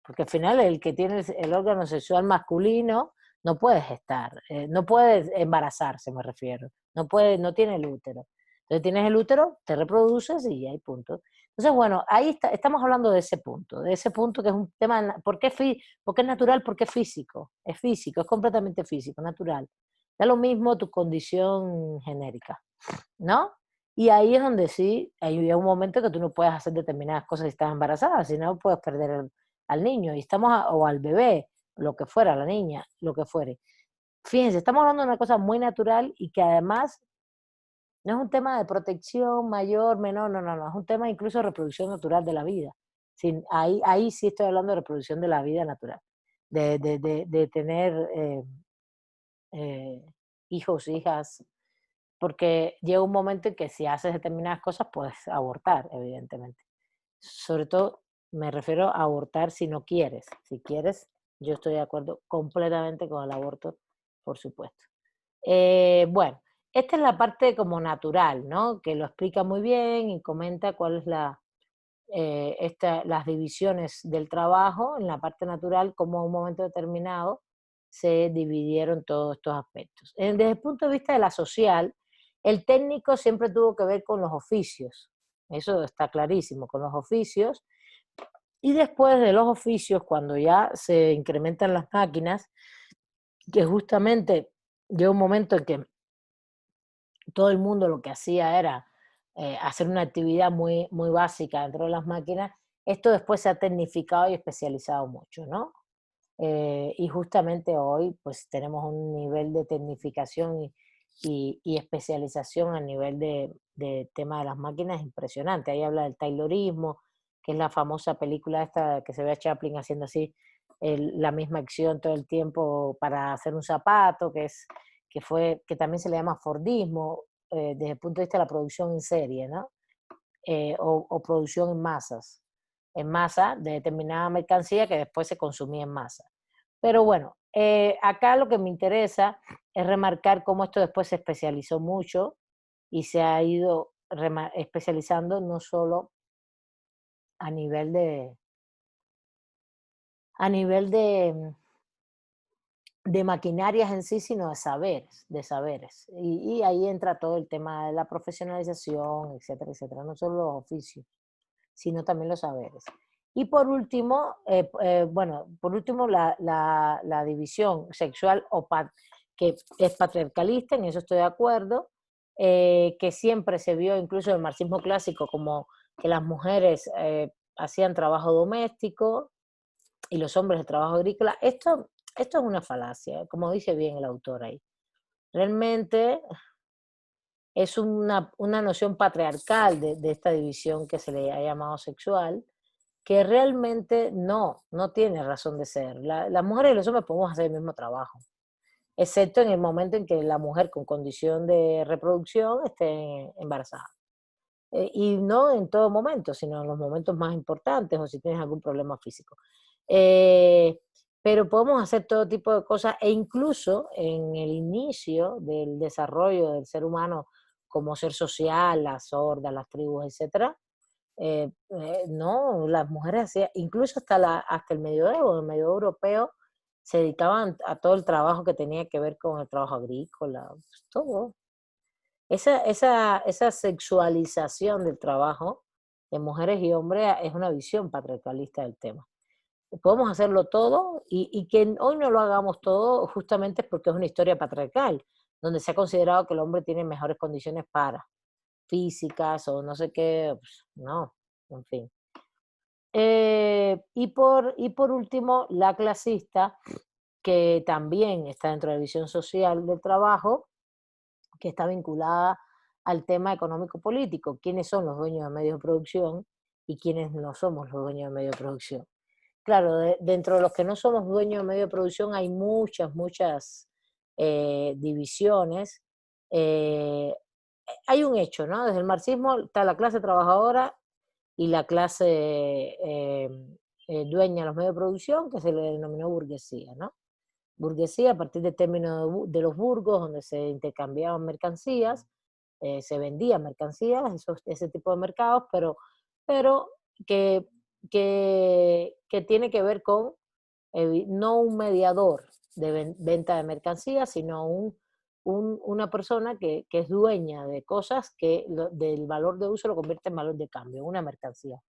porque al final el que tiene el órgano sexual masculino no puede gestar, no puede embarazarse, me refiero, no tiene el útero. Entonces tienes el útero, te reproduces y ya hay punto. Entonces, bueno, ahí estamos hablando de ese punto que es un tema, ¿por qué es natural? Porque es físico, es completamente físico, natural. Da lo mismo tu condición genérica, ¿no? Y ahí es donde sí, hay un momento que tú no puedes hacer determinadas cosas si estás embarazada, si no puedes perder al niño, o al bebé, lo que fuera, la niña, lo que fuere. Fíjense, estamos hablando de una cosa muy natural, y que además no es un tema de protección mayor, menor, no, no, no, es un tema incluso de reproducción natural de la vida. Ahí sí estoy hablando de reproducción de la vida natural, de tener eh, hijos, hijas, porque llega un momento en que si haces determinadas cosas puedes abortar, evidentemente. Sobre todo me refiero a abortar si no quieres. Si quieres, yo estoy de acuerdo completamente con el aborto, por supuesto. Bueno, esta es la parte como natural, ¿no? Que lo explica muy bien y comenta cuál es las divisiones del trabajo en la parte natural, como a un momento determinado se dividieron todos estos aspectos. Desde el punto de vista de la social, el técnico siempre tuvo que ver con los oficios, eso está clarísimo, con los oficios, y después de los oficios, cuando ya se incrementan las máquinas, que justamente llega un momento en que todo el mundo lo que hacía era hacer una actividad muy, muy básica dentro de las máquinas, esto después se ha tecnificado y especializado mucho, ¿no? Y justamente hoy pues tenemos un nivel de tecnificación y especialización a nivel de tema de las máquinas impresionante. Ahí habla del Taylorismo, que es la famosa película esta que se ve a Chaplin haciendo así la misma acción todo el tiempo para hacer un zapato, que también se le llama Fordismo, desde el punto de vista de la producción en serie, ¿no? O producción en masa de determinada mercancía que después se consumía en masa. Pero bueno, acá lo que me interesa es remarcar cómo esto después se especializó mucho y se ha ido especializando no solo a nivel a nivel de maquinarias en sí, sino de saberes, de saberes. Y ahí entra todo el tema de la profesionalización, etcétera, etcétera, no solo los oficios, sino también los saberes. Y por último, bueno, por último la división sexual que es patriarcalista, en eso estoy de acuerdo, que siempre se vio incluso en el marxismo clásico como que las mujeres hacían trabajo doméstico y los hombres el trabajo agrícola. Esto es una falacia, como dice bien el autor ahí. Realmente es una noción patriarcal de esta división que se le ha llamado sexual, que realmente no tiene razón de ser. Las mujeres y los hombres podemos hacer el mismo trabajo, excepto en el momento en que la mujer con condición de reproducción esté embarazada. Y no en todo momento, sino en los momentos más importantes o si tienes algún problema físico. Eh, pero podemos hacer todo tipo de cosas e incluso en el inicio del desarrollo del ser humano como ser social, las hordas, las tribus, etcétera, no, las mujeres hacían, incluso hasta el medioevo europeo, se dedicaban a todo el trabajo que tenía que ver con el trabajo agrícola, pues, todo. Esa sexualización del trabajo de mujeres y hombres es una visión patriarcalista del tema. Podemos hacerlo todo y que hoy no lo hagamos todo justamente porque es una historia patriarcal, donde se ha considerado que el hombre tiene mejores condiciones para físicas o no sé qué, pues, no, en fin. Y por último, la clasista, que también está dentro de la visión social del trabajo, que está vinculada al tema económico-político. ¿Quiénes son los dueños de medios de producción y quiénes no somos los dueños de medios de producción? Claro, dentro de los que no somos dueños de medios de producción hay muchas divisiones. Eh, Hay un hecho, ¿no? Desde el marxismo está la clase trabajadora y la clase dueña de los medios de producción, que se le denominó burguesía, ¿no? Burguesía a partir del término de los burgos, donde se intercambiaban mercancías, se vendían mercancías, ese tipo de mercados, pero que, que tiene que ver con no un mediador de venta de mercancías, sino una persona que es dueña de cosas que del valor de uso lo convierte en valor de cambio, una mercancía.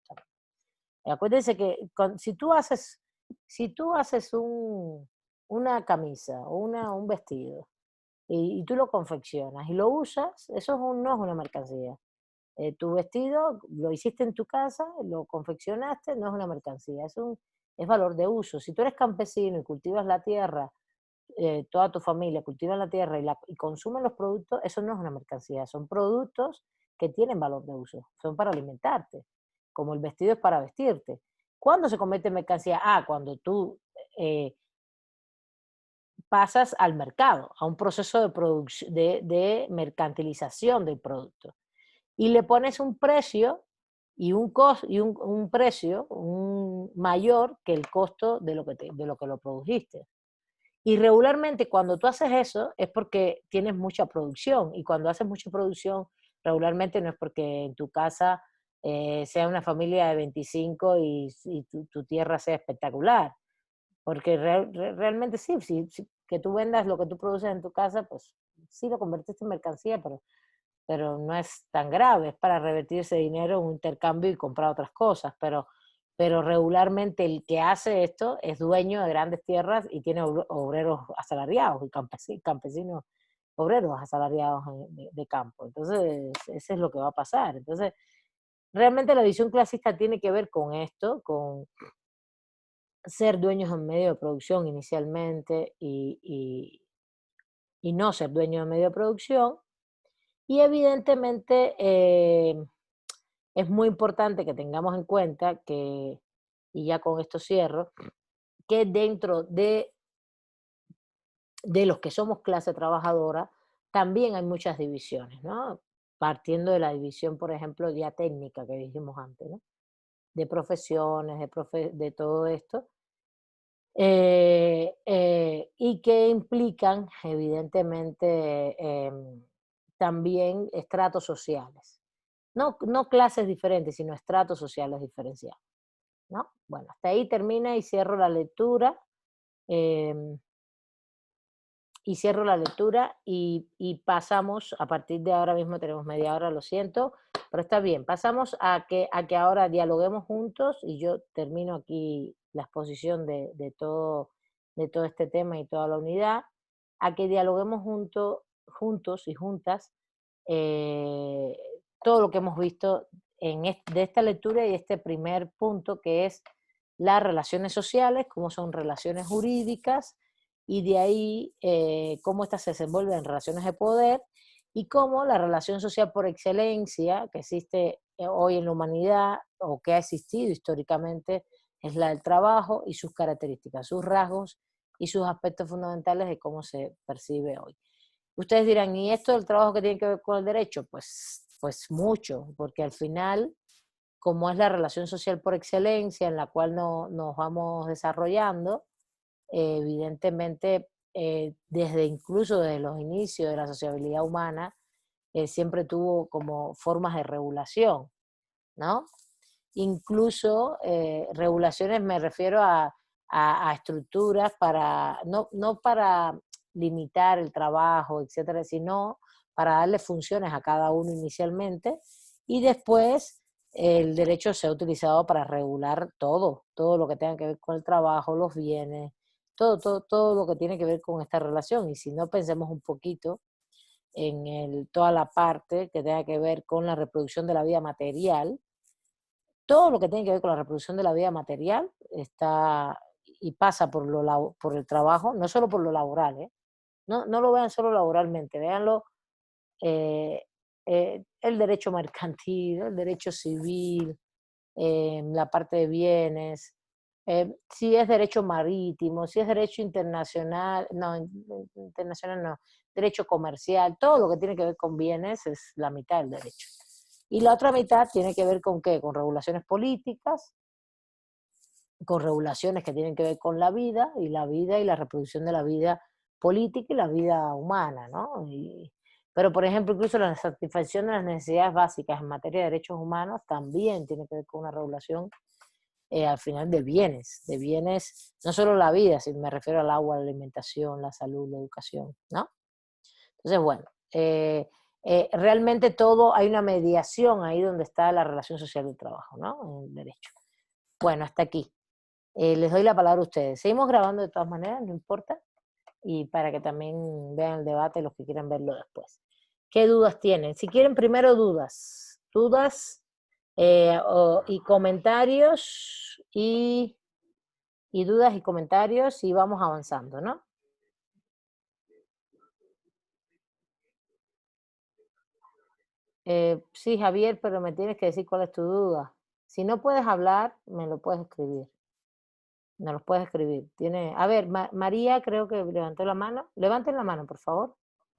Acuérdense que si tú haces una camisa o un vestido y tú lo confeccionas y lo usas, eso no es una mercancía. Tu vestido lo hiciste en tu casa, lo confeccionaste, no es una mercancía, es valor de uso. Si tú eres campesino y cultivas la tierra, toda tu familia cultiva la tierra y consumen los productos, eso no es una mercancía, son productos que tienen valor de uso, son para alimentarte, como el vestido es para vestirte. ¿Cuándo se convierte en mercancía? Cuando tú eh, pasas al mercado, a un proceso de mercantilización del producto y le pones un precio y un precio mayor que el costo de lo que lo produjiste. Y regularmente cuando tú haces eso es porque tienes mucha producción y cuando haces mucha producción regularmente no es porque en tu casa sea una familia de 25 y tu tierra sea espectacular. Porque realmente sí, que tú vendas lo que tú produces en tu casa, pues sí lo convertiste en mercancía, pero no es tan grave, es para revertir ese dinero en un intercambio y comprar otras cosas, pero regularmente el que hace esto es dueño de grandes tierras y tiene obreros asalariados y campesinos obreros asalariados de campo. Entonces, eso es lo que va a pasar. Entonces, realmente la visión clasista tiene que ver con esto, con ser dueños en medio de producción inicialmente y no ser dueños de medio de producción. Y evidentemente es muy importante que tengamos en cuenta que, y ya con esto cierro, que dentro de los que somos clase trabajadora también hay muchas divisiones, ¿no? Partiendo de la división, por ejemplo, ya técnica que dijimos antes, ¿no? De profesiones, de todo esto, y que implican evidentemente también estratos sociales. No clases diferentes, sino estratos sociales diferenciados, ¿no? Bueno, hasta ahí termina y cierro la lectura. em, y cierro la lectura y pasamos, a partir de ahora mismo tenemos media hora, lo siento, pero está bien, pasamos a que ahora dialoguemos juntos y yo termino aquí la exposición de todo este tema y toda la unidad, a que dialoguemos juntos y juntas eh, todo lo que hemos visto de esta lectura y este primer punto que es las relaciones sociales, cómo son relaciones jurídicas, y de ahí cómo éstas se desenvuelven en relaciones de poder y cómo la relación social por excelencia que existe hoy en la humanidad o que ha existido históricamente es la del trabajo y sus características, sus rasgos y sus aspectos fundamentales de cómo se percibe hoy. Ustedes dirán, ¿y esto del trabajo que tiene que ver con el derecho? Pues mucho, porque al final, como es la relación social por excelencia en la cual nos vamos desarrollando, evidentemente, desde incluso desde los inicios de la sociabilidad humana, siempre tuvo como formas de regulación, ¿no? Incluso regulaciones me refiero a estructuras para, no para limitar el trabajo, etcétera, sino para darle funciones a cada uno inicialmente y después el derecho se ha utilizado para regular todo lo que tenga que ver con el trabajo, los bienes, todo lo que tiene que ver con esta relación. Y si no, pensemos un poquito en toda la parte que tenga que ver con la reproducción de la vida material. Todo lo que tiene que ver con la reproducción de la vida material está y pasa por el trabajo, no solo por lo laboral, ¿eh? No lo vean solo laboralmente, véanlo eh, el derecho mercantil, el derecho civil, la parte de bienes, si es derecho marítimo, si es derecho internacional, no, internacional no, derecho comercial, todo lo que tiene que ver con bienes es la mitad del derecho. Y la otra mitad tiene que ver con qué, con regulaciones políticas, con regulaciones que tienen que ver con la vida y la reproducción de la vida política y la vida humana, ¿no? Pero, por ejemplo, incluso la satisfacción de las necesidades básicas en materia de derechos humanos también tiene que ver con una regulación al final de bienes, no solo la vida, si me refiero al agua, la alimentación, la salud, la educación, ¿no? Entonces, bueno, realmente todo, hay una mediación ahí donde está la relación social del trabajo, ¿no? En el derecho. Bueno, hasta aquí. Les doy la palabra a ustedes. Seguimos grabando de todas maneras, no importa, y para que también vean el debate los que quieran verlo después. ¿Qué dudas tienen? Si quieren, primero dudas y comentarios y dudas y comentarios y vamos avanzando, ¿no? Sí, Javier, pero me tienes que decir cuál es tu duda. Si no puedes hablar, me lo puedes escribir. Me los puedes escribir. A ver, María creo que levantó la mano. Levanten la mano, por favor.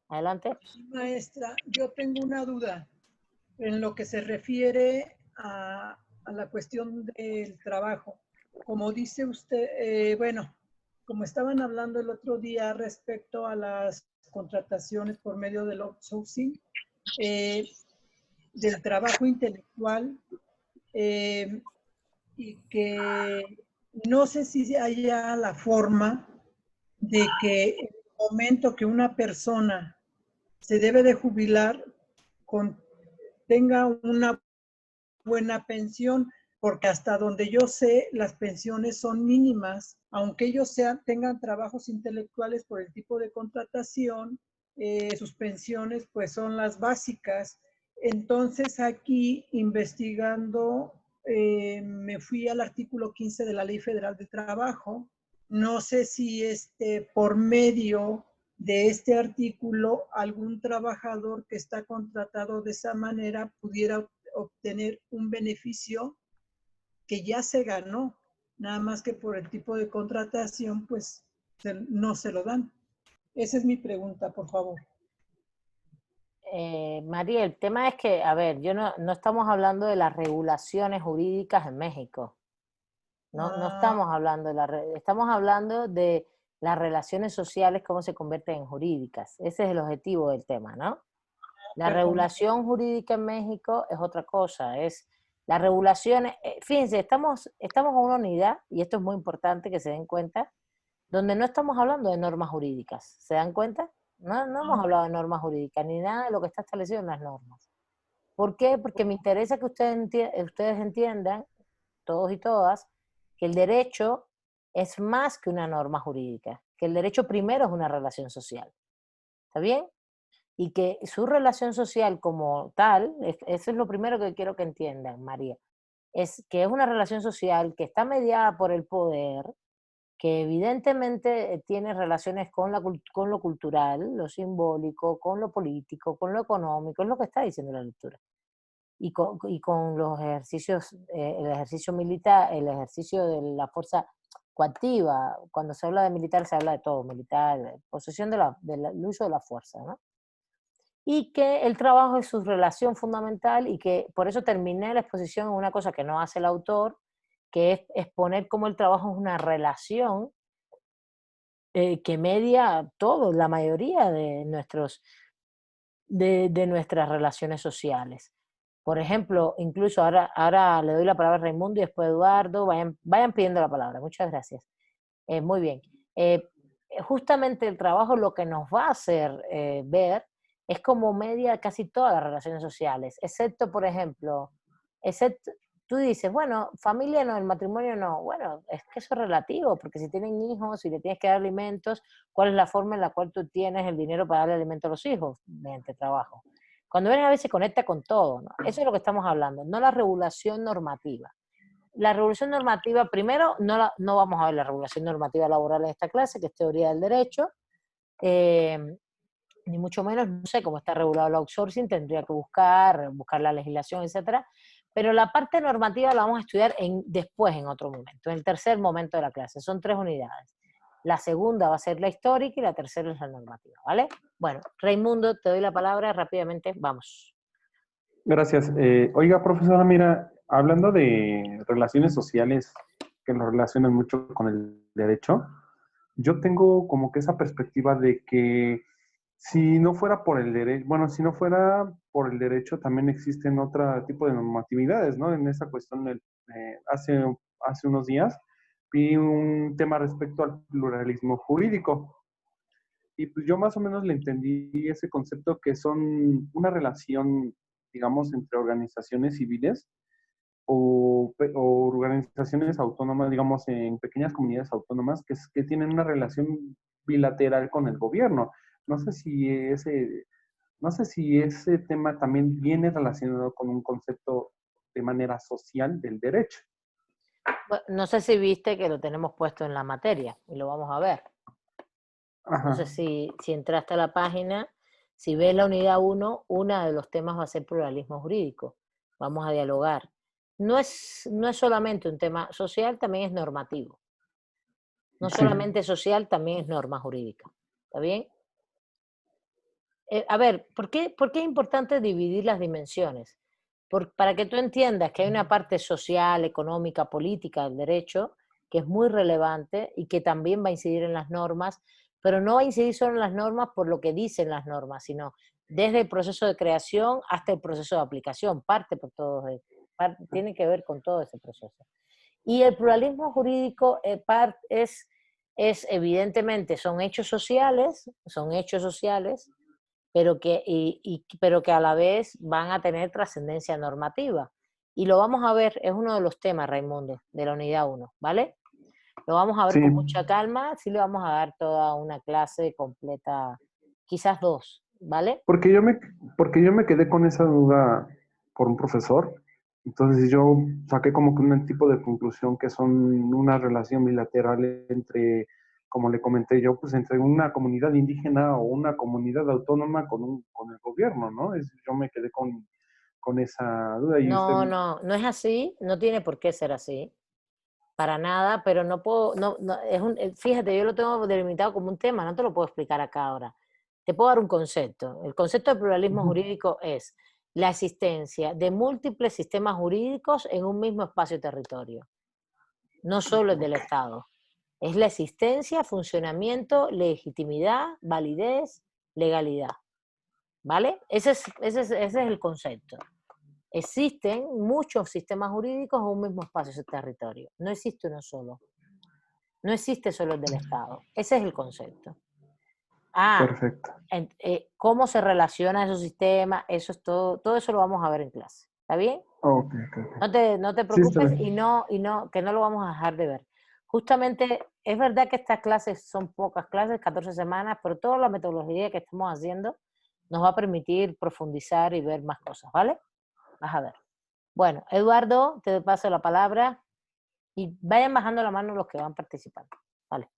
Adelante. Maestra, yo tengo una duda en lo que se refiere a la cuestión del trabajo. Como dice usted, bueno, como estaban hablando el otro día respecto a las contrataciones por medio del outsourcing, del trabajo intelectual, y que no sé si haya la forma de que en el momento que una persona se debe de jubilar, tenga una buena pensión, porque hasta donde yo sé, las pensiones son mínimas, aunque ellos tengan trabajos intelectuales por el tipo de contratación, sus pensiones pues son las básicas. Entonces aquí investigando, me fui al artículo 15 de la Ley Federal de Trabajo. No sé si por medio de este artículo algún trabajador que está contratado de esa manera pudiera obtener un beneficio que ya se ganó, nada más que por el tipo de contratación, pues no se lo dan. Esa es mi pregunta, por favor. María, el tema es que, a ver, no estamos hablando de las regulaciones jurídicas en México. No estamos hablando estamos hablando de las relaciones sociales, cómo se convierten en jurídicas. Ese es el objetivo del tema, ¿no? La regulación jurídica en México es otra cosa, es la regulación, fíjense, estamos en una unidad, y esto es muy importante que se den cuenta, donde no estamos hablando de normas jurídicas, ¿se dan cuenta? No hemos hablado de normas jurídicas, ni nada de lo que está establecido en las normas. ¿Por qué? Porque me interesa que ustedes entiendan, todos y todas, que el derecho es más que una norma jurídica, que el derecho primero es una relación social. ¿Está bien? Y que su relación social como tal, eso es lo primero que quiero que entiendan, María, es que es una relación social que está mediada por el poder, que evidentemente tiene relaciones con lo cultural, lo simbólico, con lo político, con lo económico, es lo que está diciendo la lectura. Y con los ejercicios, el ejercicio militar, el ejercicio de la fuerza coactiva, cuando se habla de militar se habla de todo, militar, posesión del uso de la fuerza, ¿no? Y que el trabajo es su relación fundamental y que por eso terminé la exposición en una cosa que no hace el autor, que es exponer cómo el trabajo es una relación que media todo, la mayoría de de nuestras relaciones sociales. Por ejemplo, incluso ahora le doy la palabra a Raimundo y después a Eduardo, vayan pidiendo la palabra. Muchas gracias. Muy bien. Justamente el trabajo lo que nos va a hacer ver es como media casi todas las relaciones sociales, excepto, por ejemplo, excepto, tú dices, bueno, familia no, el matrimonio no. Bueno, es que eso es relativo, porque si tienen hijos, si le tienes que dar alimentos, ¿cuál es la forma en la cual tú tienes el dinero para darle alimento a los hijos? Mediante trabajo. Cuando ven a veces se conecta con todo, ¿no? Eso es lo que estamos hablando, no la regulación normativa. La regulación normativa, primero, no vamos a ver la regulación normativa laboral en esta clase, que es teoría del derecho, ni mucho menos, no sé cómo está regulado el outsourcing, tendría que buscar la legislación, etcétera, pero la parte normativa la vamos a estudiar después, en otro momento, en el tercer momento de la clase. Son 3 unidades. La segunda va a ser la histórica y la tercera es la normativa, ¿vale? Bueno, Raimundo, te doy la palabra rápidamente, vamos. Gracias. Oiga, profesora, mira, hablando de relaciones sociales que nos relacionan mucho con el derecho, yo tengo como que esa perspectiva de que si no fuera por el derecho, bueno, si no fuera por el derecho, también existen otro tipo de normatividades, ¿no? En esa cuestión, hace unos días vi un tema respecto al pluralismo jurídico. Y pues yo más o menos le entendí ese concepto que son una relación, digamos, entre organizaciones civiles o organizaciones autónomas, digamos, en pequeñas comunidades autónomas que tienen una relación bilateral con el gobierno. No sé si ese tema también viene relacionado con un concepto de manera social del derecho. Bueno, no sé si viste que lo tenemos puesto en la materia y lo vamos a ver. Ajá. No sé si entraste a la página, si ves la unidad 1, uno de los temas va a ser pluralismo jurídico. Vamos a dialogar. No es solamente un tema social, también es normativo. No Sí. solamente social, también es norma jurídica. ¿Está bien? A ver, ¿por qué es importante dividir las dimensiones? Para que tú entiendas que hay una parte social, económica, política del derecho que es muy relevante y que también va a incidir en las normas, pero no va a incidir solo en las normas por lo que dicen las normas, sino desde el proceso de creación hasta el proceso de aplicación, parte tiene que ver con todo ese proceso. Y el pluralismo jurídico es evidentemente, son hechos sociales, pero que a la vez van a tener trascendencia normativa. Y lo vamos a ver, es uno de los temas, Raimundo, de la unidad 1, ¿vale? Lo vamos a ver Sí, con mucha calma, sí le vamos a dar toda una clase completa, quizás 2, ¿vale? porque yo me, porque yo me quedé con esa duda por un profesor. Entonces yo saqué como que un tipo de conclusión que son una relación bilateral entre, como le comenté yo, pues entre una comunidad indígena o una comunidad autónoma con el gobierno, ¿no? Yo me quedé con esa duda y usted... No es así, no tiene por qué ser así, para nada, pero no puedo, fíjate, yo lo tengo delimitado como un tema, no te lo puedo explicar acá ahora. Te puedo dar un concepto. El concepto de pluralismo jurídico es la existencia de múltiples sistemas jurídicos en un mismo espacio y territorio, no solo el del Estado. Es la existencia, funcionamiento, legitimidad, validez, legalidad. ¿Vale? Ese es el concepto. Existen muchos sistemas jurídicos en un mismo espacio y territorio. No existe uno solo. No existe solo el del Estado. Ese es el concepto. Perfecto. ¿Cómo se relacionan esos sistemas? Eso es todo eso lo vamos a ver en clase. ¿Está bien? Ok. No te Sí, está preocupes bien. que no lo vamos a dejar de ver. Justamente, es verdad que estas clases son pocas clases, 14 semanas, pero toda la metodología que estamos haciendo nos va a permitir profundizar y ver más cosas, ¿vale? Vas a ver. Bueno, Eduardo, te paso la palabra y vayan bajando la mano los que van participando. Vale.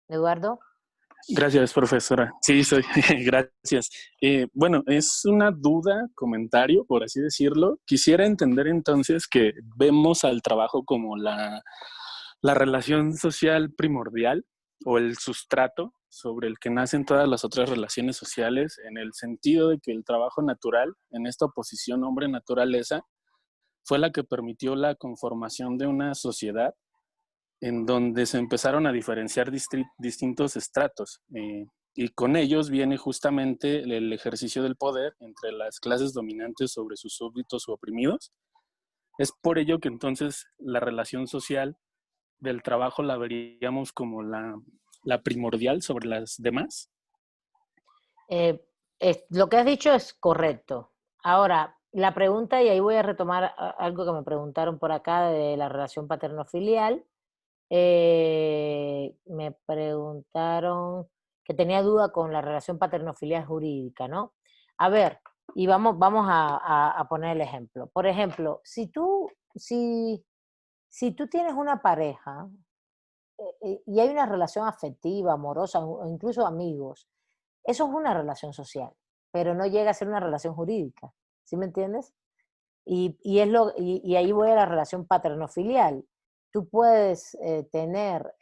Eduardo. Gracias, profesora. Sí, soy. Gracias. Bueno, es una duda, comentario, por así decirlo. Quisiera entender entonces que vemos al trabajo como la relación social primordial o el sustrato sobre el que nacen todas las otras relaciones sociales, en el sentido de que el trabajo natural, en esta oposición hombre-naturaleza, fue la que permitió la conformación de una sociedad en donde se empezaron a diferenciar distintos estratos. Y con ellos viene justamente el ejercicio del poder entre las clases dominantes sobre sus súbditos u oprimidos. Es por ello que entonces la relación social del trabajo la veríamos como la primordial sobre las demás. Lo que has dicho es correcto. Ahora, la pregunta, y ahí voy a retomar algo que me preguntaron por acá de la relación paterno-filial. Me preguntaron que tenía duda con la relación paterno-filial jurídica, ¿no? A ver, y vamos a poner el ejemplo. Por ejemplo, si tú tienes una pareja y hay una relación afectiva, amorosa o incluso amigos, eso es una relación social, pero no llega a ser una relación jurídica, ¿sí me entiendes? Y ahí voy a la relación paterno-filial. Tú puedes tener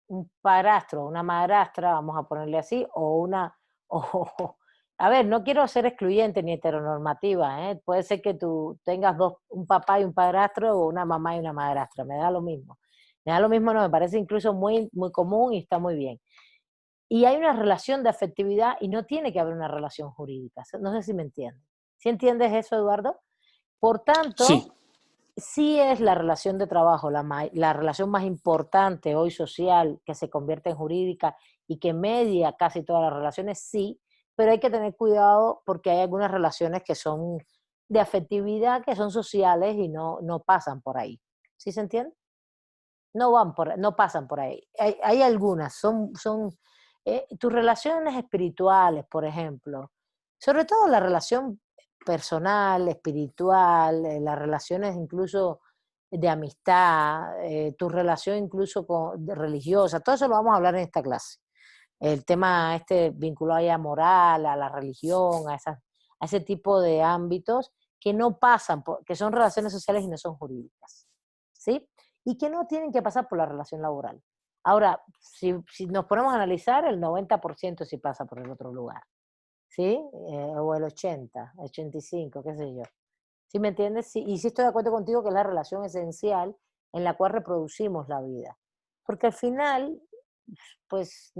un padrastro, una madrastra, vamos a ponerle así, o una, o, a ver, no quiero ser excluyente ni heteronormativa, ¿eh? Puede ser que tú tengas un papá y un padrastro o una mamá y una madrastra, me da lo mismo. Me da lo mismo, no, me parece incluso muy, muy común y está muy bien. Y hay una relación de afectividad y no tiene que haber una relación jurídica. No sé si me entiendes. ¿Sí entiendes eso, Eduardo? Por tanto, Sí. sí es la relación de trabajo, la relación más importante hoy social que se convierte en jurídica y que media casi todas las relaciones, sí, pero hay que tener cuidado porque hay algunas relaciones que son de afectividad, que son sociales y no pasan por ahí. ¿Sí se entiende? No pasan por ahí. Hay algunas, son tus relaciones espirituales, por ejemplo, sobre todo la relación personal, espiritual, las relaciones incluso de amistad, tu relación incluso religiosa, todo eso lo vamos a hablar en esta clase. El tema vinculado ya moral, a la religión, a ese tipo de ámbitos que no pasan, que son relaciones sociales y no son jurídicas. ¿Sí? Y que no tienen que pasar por la relación laboral. Ahora, si nos ponemos a analizar, el 90% sí pasa por el otro lugar, ¿sí? O el 80, 85, qué sé yo. ¿Sí me entiendes? Sí, y sí estoy de acuerdo contigo que es la relación esencial en la cual reproducimos la vida. Porque al final, pues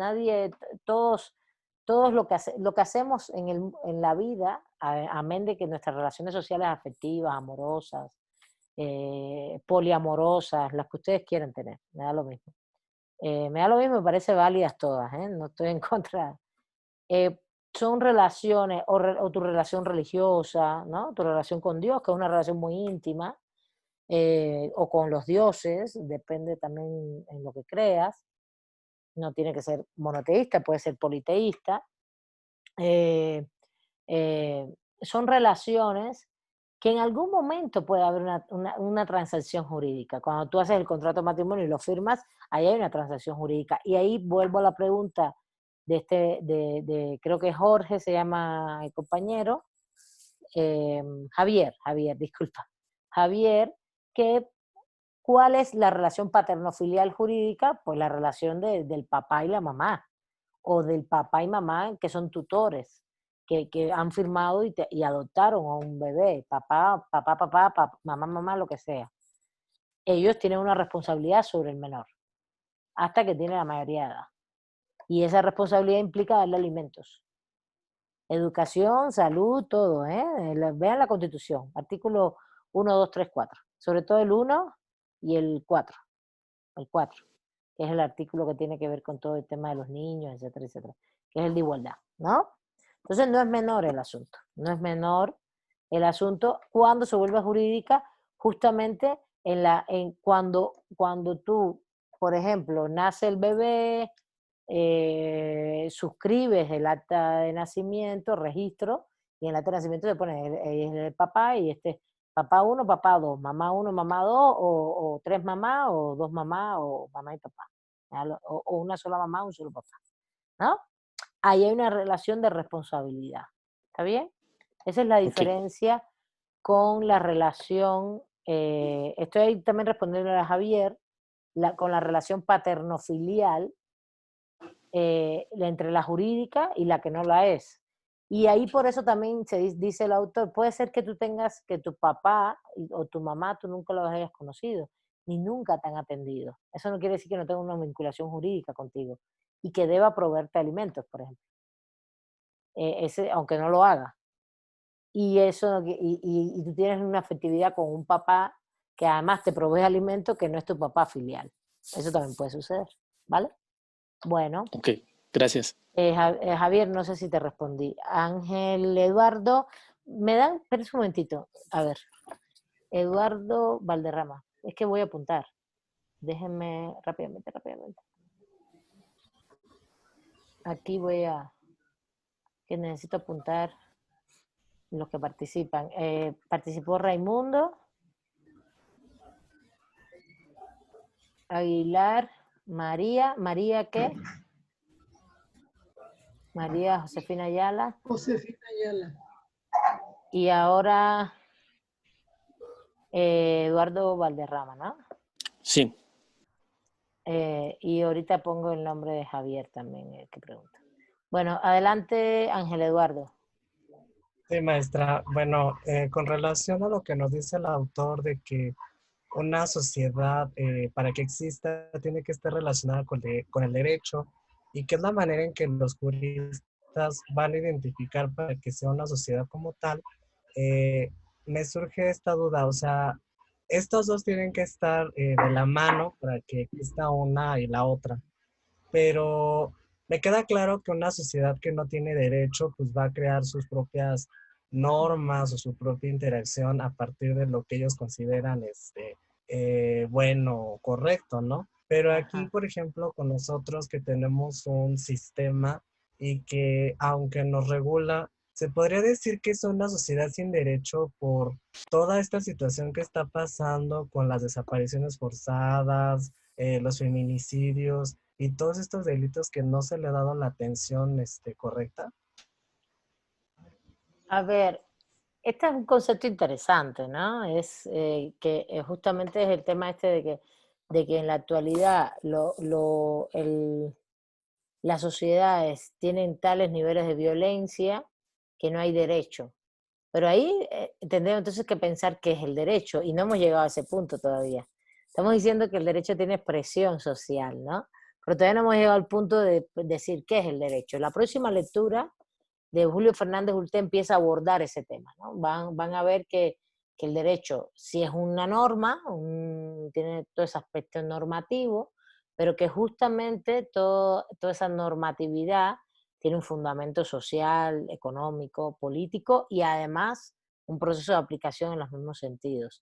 todos todos lo que hacemos en la vida, amén de que nuestras relaciones sociales afectivas, amorosas, poliamorosas, las que ustedes quieran tener, me da lo mismo. Me da lo mismo, me parece válidas todas, no estoy en contra. Son relaciones, o tu relación religiosa, ¿no? Tu relación con Dios, que es una relación muy íntima, o con los dioses, depende también en lo que creas, no tiene que ser monoteísta, puede ser politeísta. Eh, Son relaciones que en algún momento puede haber una transacción jurídica. Cuando tú haces el contrato de matrimonio y lo firmas, ahí hay una transacción jurídica. Y ahí vuelvo a la pregunta creo que Jorge se llama el compañero, Javier, disculpa. Javier, ¿cuál es la relación paterno-filial jurídica? Pues la relación del papá y la mamá, o del papá y mamá que son tutores, que han firmado y adoptaron a un bebé, papá, mamá, mamá, lo que sea. Ellos tienen una responsabilidad sobre el menor, hasta que tiene la mayoría de edad. Y esa responsabilidad implica darle alimentos. Educación, salud, todo, vean la Constitución, artículo 1, 2, 3, 4. Sobre todo el 1 y el 4. El 4, que es el artículo que tiene que ver con todo el tema de los niños, etcétera, etcétera, que es el de igualdad, ¿no? Entonces no es menor el asunto, no es menor el asunto cuando se vuelve jurídica, justamente cuando tú, por ejemplo, nace el bebé, suscribes el acta de nacimiento, registro, y en el acta de nacimiento te pone el papá y papá 1, papá 2, mamá 1, mamá 2, o 3 mamás, o 2 mamás, o mamá y papá, o una sola mamá, un solo papá, ¿no? Ahí hay una relación de responsabilidad, ¿está bien? Esa es la diferencia con la relación, estoy ahí también respondiendo a Javier, con la relación paterno-filial, entre la jurídica y la que no la es. Y ahí por eso también se dice el autor, puede ser que tú tengas, que tu papá o tu mamá tú nunca los hayas conocido, ni nunca te han atendido. Eso no quiere decir que no tenga una vinculación jurídica contigo y que deba proveerte alimentos, por ejemplo. Aunque no lo haga. Y eso, y tú tienes una afectividad con un papá que además te provee alimentos que no es tu papá filial. Eso también puede suceder, ¿vale? Bueno. Ok, gracias. Javier, no sé si te respondí. Ángel Eduardo, espera un momentito, a ver. Eduardo Valderrama, es que voy a apuntar. Déjenme rápidamente. Aquí que necesito apuntar los que participan. Participó Raimundo, Aguilar, María ¿qué? María Josefina Ayala. Y ahora Eduardo Valderrama, ¿no? Sí. Y ahorita pongo el nombre de Javier también, el que pregunta. Bueno, adelante, Ángel Eduardo. Sí, maestra. Bueno, con relación a lo que nos dice el autor de que una sociedad, para que exista, tiene que estar relacionada con el derecho, y que es la manera en que los juristas van a identificar para que sea una sociedad como tal, me surge esta duda. O sea, estos dos tienen que estar de la mano para que exista una y la otra. Pero me queda claro que una sociedad que no tiene derecho, pues va a crear sus propias normas o su propia interacción a partir de lo que ellos consideran bueno o correcto, ¿no? Pero aquí, por ejemplo, con nosotros que tenemos un sistema y que, aunque nos regula, se podría decir que es una sociedad sin derecho por toda esta situación que está pasando con las desapariciones forzadas, los feminicidios y todos estos delitos que no se le ha dado la atención correcta. A ver, este es un concepto interesante, ¿no? Es que justamente es el tema de que en la actualidad las sociedades tienen tales niveles de violencia que no hay derecho. Pero ahí tendremos entonces que pensar qué es el derecho, y no hemos llegado a ese punto todavía. Estamos diciendo que el derecho tiene expresión social, ¿no? pero todavía no hemos llegado al punto de decir qué es el derecho. La próxima lectura de Julio Fernández Hulté empieza a abordar ese tema, ¿no? Van a ver que el derecho sí es una norma, tiene todo ese aspecto normativo, pero que justamente toda esa normatividad tiene un fundamento social, económico, político y además un proceso de aplicación en los mismos sentidos.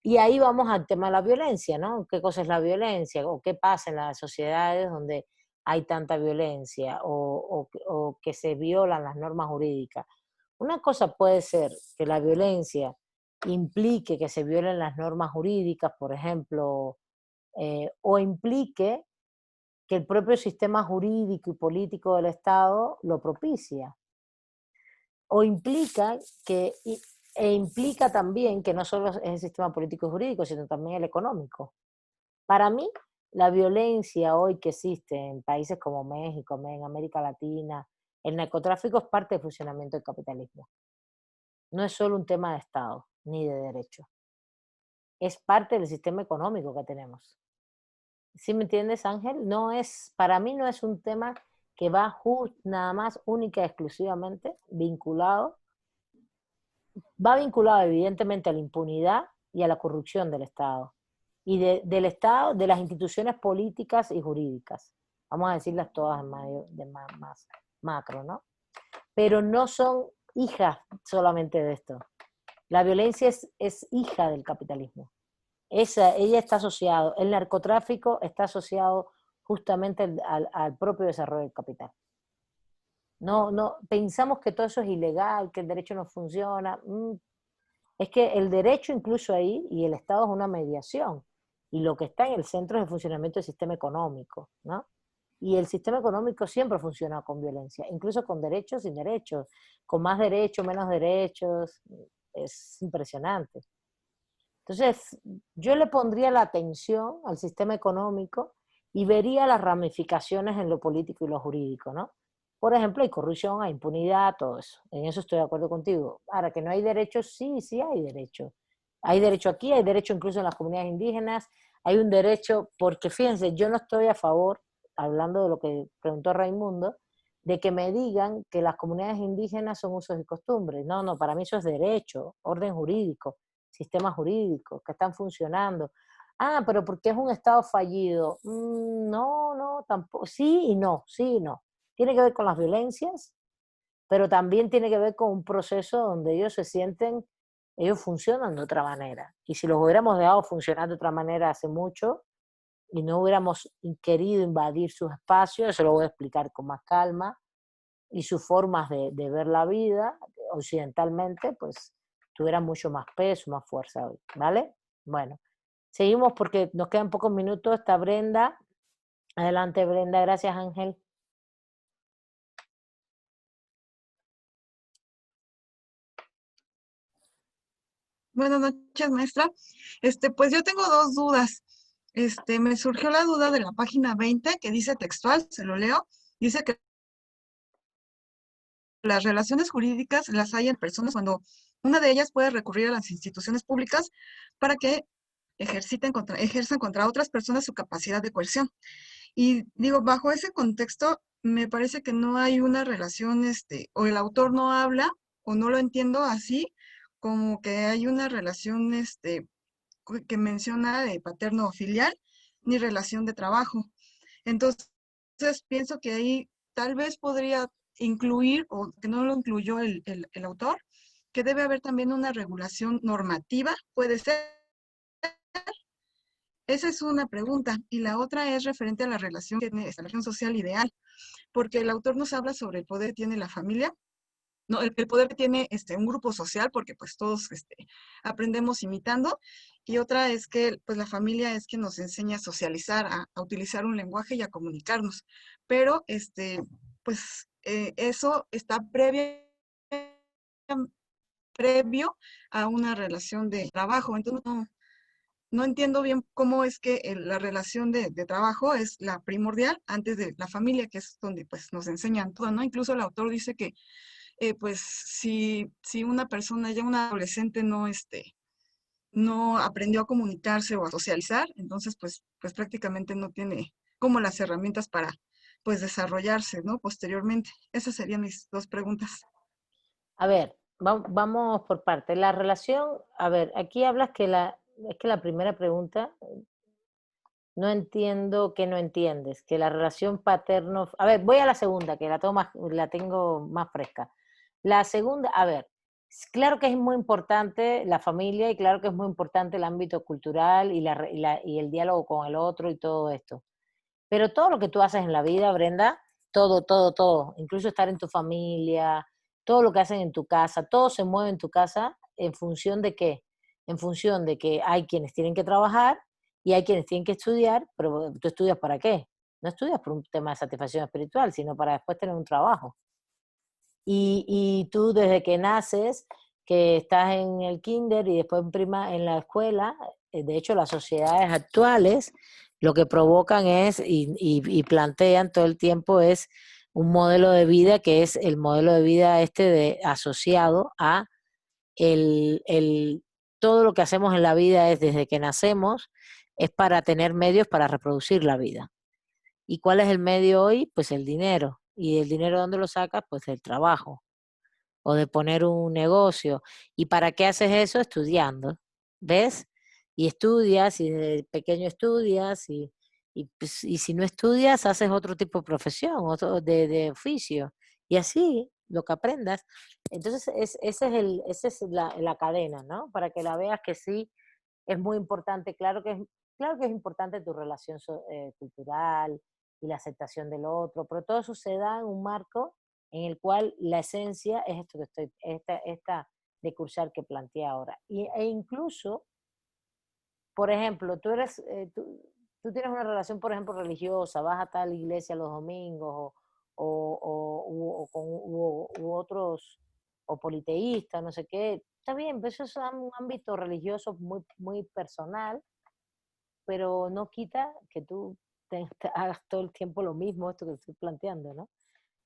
Y ahí vamos al tema de la violencia, ¿no? ¿Qué cosa es la violencia? ¿O qué pasa en las sociedades donde hay tanta violencia o que se violan las normas jurídicas? Una cosa puede ser que la violencia implique que se violen las normas jurídicas, por ejemplo, o implique que el propio sistema jurídico y político del Estado lo propicia. O implica implica también que no solo es el sistema político y jurídico, sino también el económico. Para mí, la violencia hoy que existe en países como México, en América Latina, el narcotráfico es parte del funcionamiento del capitalismo. No es solo un tema de Estado ni de derecho. Es parte del sistema económico que tenemos. ¿Sí me entiendes, Ángel? Para mí no es un tema que va nada más única y exclusivamente vinculado evidentemente a la impunidad y a la corrupción del Estado. Y del Estado, de las instituciones políticas y jurídicas. Vamos a decirlas todas más macro, ¿no? Pero no son hijas solamente de esto. La violencia es hija del capitalismo. Ella está asociado, el narcotráfico está asociado justamente al propio desarrollo del capital. No, pensamos que todo eso es ilegal, que el derecho no funciona. Es que el derecho incluso ahí y el Estado es una mediación. Y lo que está en el centro es el funcionamiento del sistema económico, ¿no? Y el sistema económico siempre funciona con violencia, incluso con derechos sin derechos, con más derechos, menos derechos. Es impresionante. Entonces, yo le pondría la atención al sistema económico y vería las ramificaciones en lo político y lo jurídico, ¿no? Por ejemplo, hay corrupción, hay impunidad, todo eso. En eso estoy de acuerdo contigo. Ahora, que no hay derechos, sí hay derechos. Hay derecho aquí, hay derecho incluso en las comunidades indígenas, hay un derecho, porque fíjense, yo no estoy a favor, hablando de lo que preguntó Raimundo, de que me digan que las comunidades indígenas son usos y costumbres. No, para mí eso es derecho, orden jurídico, sistemas jurídicos que están funcionando. Pero porque es un Estado fallido. No, tampoco. Sí y no. Tiene que ver con las violencias, pero también tiene que ver con un proceso donde ellos funcionan de otra manera. Y si los hubiéramos dejado funcionar de otra manera hace mucho y no hubiéramos querido invadir sus espacios, eso lo voy a explicar con más calma, y sus formas de ver la vida occidentalmente, pues tuvieran mucho más peso, más fuerza hoy, ¿vale? Bueno, seguimos porque nos quedan pocos minutos. Está Brenda. Adelante, Brenda. Gracias, Ángel. Buenas noches, maestra. Pues yo tengo dos dudas. Me surgió la duda de la página 20 que dice textual, se lo leo. Dice que las relaciones jurídicas las hay en personas cuando una de ellas puede recurrir a las instituciones públicas para que ejerzan contra otras personas su capacidad de coerción. Y digo, bajo ese contexto, me parece que no hay una relación, o el autor no habla, o no lo entiendo así, como que hay una relación, que menciona de paterno o filial, ni relación de trabajo. Entonces, pienso que ahí tal vez podría incluir, o que no lo incluyó el autor, que debe haber también una regulación normativa, puede ser. Esa es una pregunta. Y la otra es referente a la relación que tiene esta relación social ideal, porque el autor nos habla sobre el poder que tiene la familia, no, el poder que tiene un grupo social, porque pues todos aprendemos imitando, y otra es que pues la familia es quien nos enseña a socializar, a utilizar un lenguaje y a comunicarnos, pero pues eso está previo a una relación de trabajo. Entonces no entiendo bien cómo es que la relación de trabajo es la primordial antes de la familia, que es donde pues nos enseñan todo, ¿no? Incluso el autor dice que pues si una persona, ya una adolescente, no aprendió a comunicarse o a socializar, entonces pues prácticamente no tiene como las herramientas para, pues, desarrollarse, ¿no? Posteriormente. Esas serían mis dos preguntas. A ver, vamos por parte. La relación, a ver, aquí hablas es que la primera pregunta, no entiendo que no entiendes, que la relación paterno, a ver, voy a la segunda, que la tengo más fresca. La segunda, a ver, claro que es muy importante la familia y claro que es muy importante el ámbito cultural y el diálogo con el otro y todo esto. Pero todo lo que tú haces en la vida, Brenda, todo, incluso estar en tu familia, todo lo que hacen en tu casa, todo se mueve en tu casa en función de qué. En función de que hay quienes tienen que trabajar y hay quienes tienen que estudiar, pero ¿tú estudias para qué? No estudias por un tema de satisfacción espiritual, sino para después tener un trabajo. Y tú desde que naces, que estás en el kinder y después en la escuela, de hecho las sociedades actuales lo que provocan y plantean todo el tiempo es un modelo de vida que es el modelo de vida asociado a todo lo que hacemos en la vida es desde que nacemos, es para tener medios para reproducir la vida. ¿Y cuál es el medio hoy? Pues el dinero. ¿Y el dinero dónde lo sacas? Pues del trabajo o de poner un negocio. ¿Y para qué haces eso? Estudiando, ¿ves? Y estudias, y desde pequeño estudias, pues, y si no estudias, haces otro tipo de profesión, otro de oficio, y así lo que aprendas. Entonces, esa es la cadena, ¿no? Para que la veas que sí, es muy importante, claro que es importante tu relación cultural y la aceptación del otro, pero todo eso se da en un marco en el cual la esencia es esto que esta de cursar que planteé ahora. E incluso, por ejemplo, tú tienes una relación, por ejemplo, religiosa, vas a tal iglesia los domingos u otros, o politeístas, no sé qué, está bien, pero eso es un ámbito religioso muy, muy personal, pero no quita que tú te hagas todo el tiempo lo mismo, esto que estoy planteando, ¿no?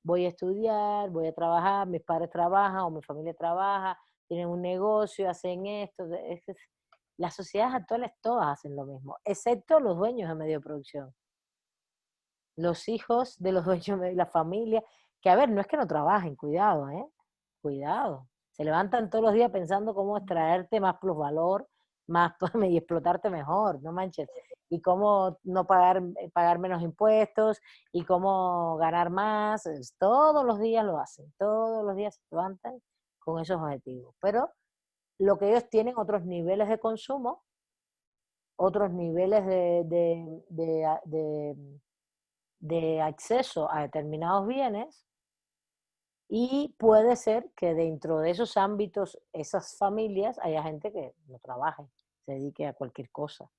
Voy a estudiar, voy a trabajar, mis padres trabajan o mi familia trabaja, tienen un negocio, hacen esto. Las sociedades actuales todas hacen lo mismo, excepto los dueños de medio de producción. Los hijos de los dueños de la familia, que a ver, no es que no trabajen, cuidado, ¿eh? Cuidado. Se levantan todos los días pensando cómo extraerte más plusvalor, más y explotarte mejor, no manches. Y cómo no pagar menos impuestos y cómo ganar más. Todos los días lo hacen, todos los días se levantan con esos objetivos. Pero lo que ellos tienen otros niveles de consumo, otros niveles de acceso a determinados bienes, y puede ser que dentro de esos ámbitos, esas familias, haya gente que no trabaje, se dedique a cualquier cosa.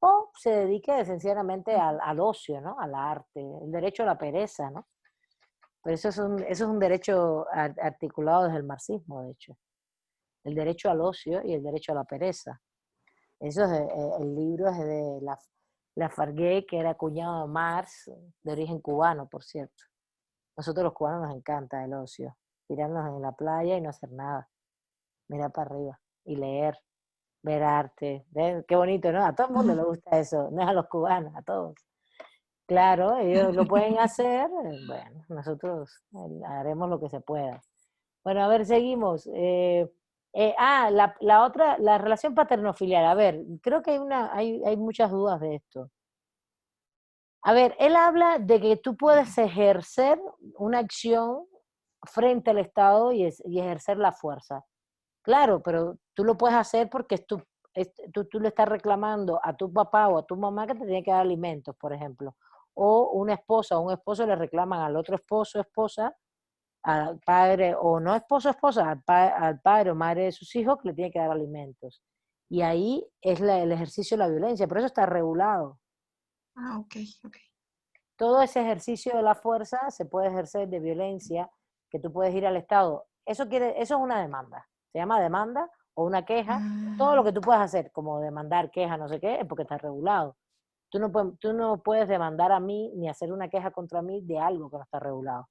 O se dedique esencialmente al ocio, ¿no? Al arte, el derecho a la pereza, ¿no? Pero eso es un derecho articulado desde el marxismo, de hecho. El derecho al ocio y el derecho a la pereza. Eso es, el libro es de Lafargue, que era cuñado de Marx, de origen cubano, por cierto. Nosotros los cubanos nos encanta el ocio, tirarnos en la playa y no hacer nada, mirar para arriba y leer, ver arte. ¿Ven? Qué bonito, ¿no? A todo el mundo le gusta eso, no es a los cubanos, a todos. Claro, ellos lo pueden hacer, bueno, nosotros haremos lo que se pueda. Bueno, a ver, seguimos. La otra, la relación paterno-filial. A ver, creo que hay muchas dudas de esto. A ver, él habla de que tú puedes ejercer una acción frente al Estado y ejercer la fuerza. Claro, pero tú lo puedes hacer porque tú le estás reclamando a tu papá o a tu mamá que te tiene que dar alimentos, por ejemplo. O una esposa o un esposo le reclaman al otro esposo o esposa, al padre, o no esposo o esposa, al padre o madre de sus hijos que le tiene que dar alimentos. Y ahí es el ejercicio de la violencia, pero eso está regulado. Ah, ok. Todo ese ejercicio de la fuerza se puede ejercer de violencia, que tú puedes ir al Estado. Eso es una demanda. Se llama demanda o una queja. Todo lo que tú puedes hacer, como demandar, queja, no sé qué, es porque está regulado. Tú no puedes demandar a mí ni hacer una queja contra mí de algo que no está regulado,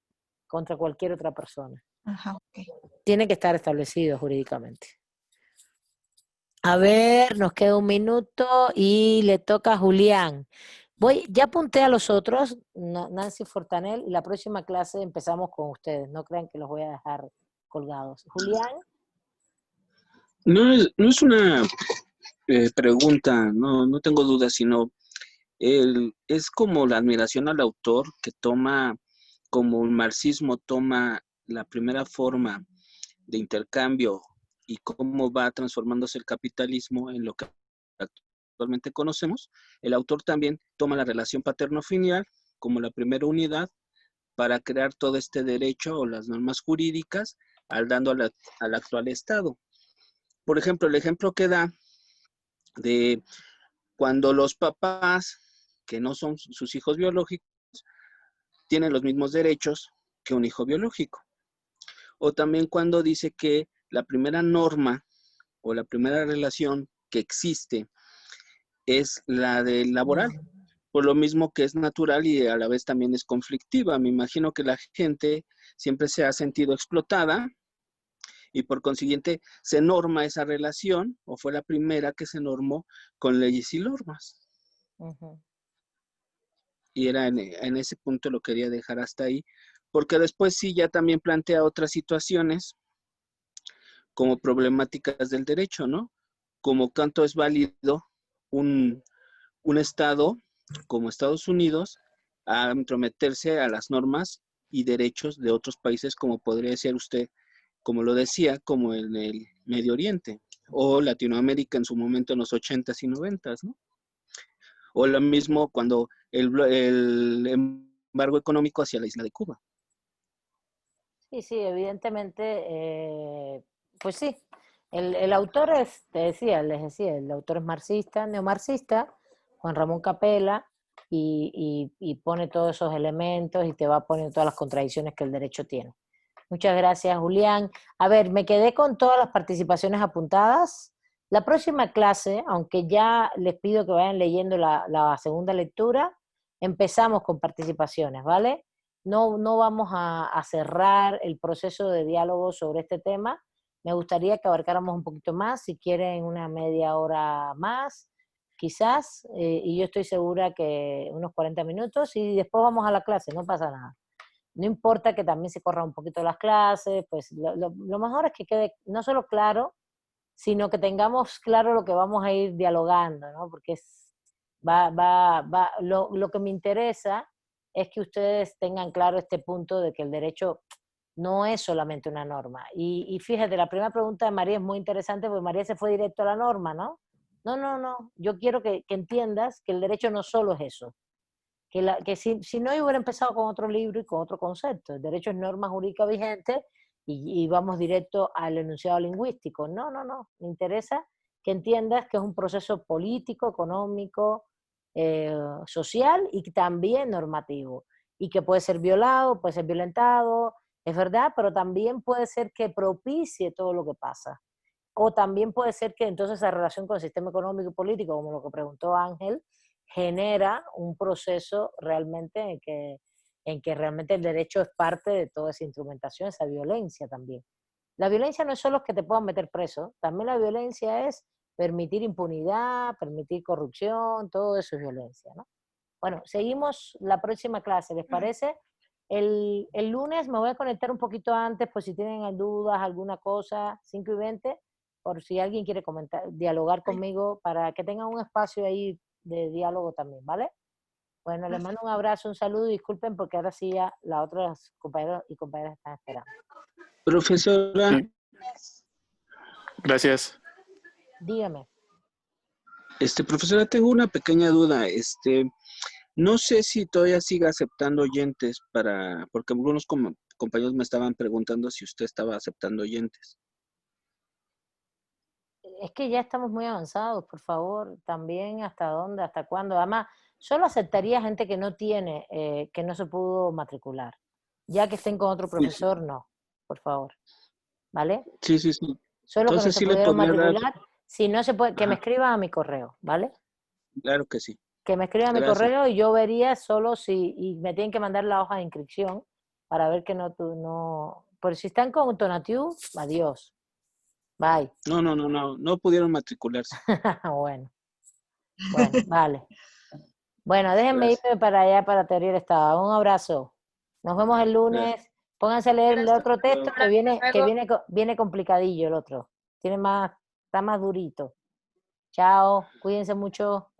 contra cualquier otra persona. Ajá, ok. Tiene que estar establecido jurídicamente. A ver, nos queda un minuto y le toca a Julián. Ya apunté a los otros, Nancy Fortanel, y la próxima clase empezamos con ustedes. No crean que los voy a dejar colgados. Julián. No es una pregunta, no tengo dudas, sino es como la admiración al autor que toma, como el marxismo toma la primera forma de intercambio y cómo va transformándose el capitalismo en lo que actualmente conocemos. El autor también toma la relación paterno-filial como la primera unidad para crear todo este derecho o las normas jurídicas dando al actual Estado. Por ejemplo, el ejemplo que da de cuando los papás, que no son sus hijos biológicos, tienen los mismos derechos que un hijo biológico. O también cuando dice que la primera norma o la primera relación que existe es la del laboral, por lo mismo que es natural y a la vez también es conflictiva. Me imagino que la gente siempre se ha sentido explotada y por consiguiente se norma esa relación, o fue la primera que se normó con leyes y normas. Y era en ese punto lo quería dejar hasta ahí, porque después sí ya también plantea otras situaciones como problemáticas del derecho, ¿no? Como cuánto es válido un Estado como Estados Unidos a entrometerse a las normas y derechos de otros países, como podría ser usted, como lo decía, como en el Medio Oriente o Latinoamérica en su momento en los 80s y 90s, ¿no? O lo mismo cuando el embargo económico hacia la isla de Cuba. Sí, evidentemente, pues sí. El autor es, les decía, el autor es marxista, neomarxista, Juan Ramón Capella, y pone todos esos elementos y te va poniendo todas las contradicciones que el derecho tiene. Muchas gracias, Julián. A ver, me quedé con todas las participaciones apuntadas. La próxima clase, aunque ya les pido que vayan leyendo la segunda lectura, empezamos con participaciones, ¿vale? No vamos a cerrar el proceso de diálogo sobre este tema. Me gustaría que abarcáramos un poquito más, si quieren una media hora más, quizás, y yo estoy segura que unos 40 minutos, y después vamos a la clase, no pasa nada. No importa que también se corra un poquito las clases, pues lo mejor es que quede no solo claro, sino que tengamos claro lo que vamos a ir dialogando, ¿no? Porque lo que me interesa es que ustedes tengan claro este punto de que el derecho no es solamente una norma. Y fíjate, la primera pregunta de María es muy interesante porque María se fue directo a la norma, ¿no? No. Yo quiero que entiendas que el derecho no solo es eso. Que si no, yo hubiera empezado con otro libro y con otro concepto. El derecho es norma jurídica vigente y vamos directo al enunciado lingüístico. No. Me interesa que entiendas que es un proceso político, económico, social y también normativo. Y que puede ser violado, puede ser violentado, es verdad, pero también puede ser que propicie todo lo que pasa. O también puede ser que entonces esa relación con el sistema económico y político, como lo que preguntó Ángel, genera un proceso realmente en que realmente el derecho es parte de toda esa instrumentación, esa violencia también. La violencia no es solo que te puedan meter preso, también la violencia es permitir impunidad, permitir corrupción, todo eso es violencia, ¿no? Bueno, seguimos la próxima clase, ¿les parece? El lunes me voy a conectar un poquito antes, por si tienen dudas, alguna cosa, 5:20, por si alguien quiere comentar, dialogar conmigo, para que tengan un espacio ahí de diálogo también, ¿vale? Bueno, les mando un abrazo, un saludo, disculpen porque ahora sí ya las otras compañeros y compañeras están esperando. Profesora. Sí. Gracias. Dígame. Profesora, tengo una pequeña duda. No sé si todavía siga aceptando oyentes porque algunos compañeros me estaban preguntando si usted estaba aceptando oyentes. Es que ya estamos muy avanzados, por favor, también hasta dónde, hasta cuándo. Además, solo aceptaría gente que no tiene, que no se pudo matricular. Ya que estén con otro profesor, no, por favor. ¿Vale? Sí. Solo que no Entonces se sí le pudieron podría dar. matricular, si no se puede, que me Ajá, escriban a mi correo, ¿vale? claro que sí. Que me escriban a mi Gracias. correo y yo vería solo si, y me tienen que mandar la hoja de inscripción para ver que no, por si están con Tonatiu, adiós. Bye. No pudieron matricularse. Bueno, vale. Bueno, déjenme Gracias. irme para allá, para teoría del Estado. Un abrazo. Nos vemos el lunes. Pónganse a leer el otro texto que viene complicadillo el otro. Está más durito. Chao, cuídense mucho.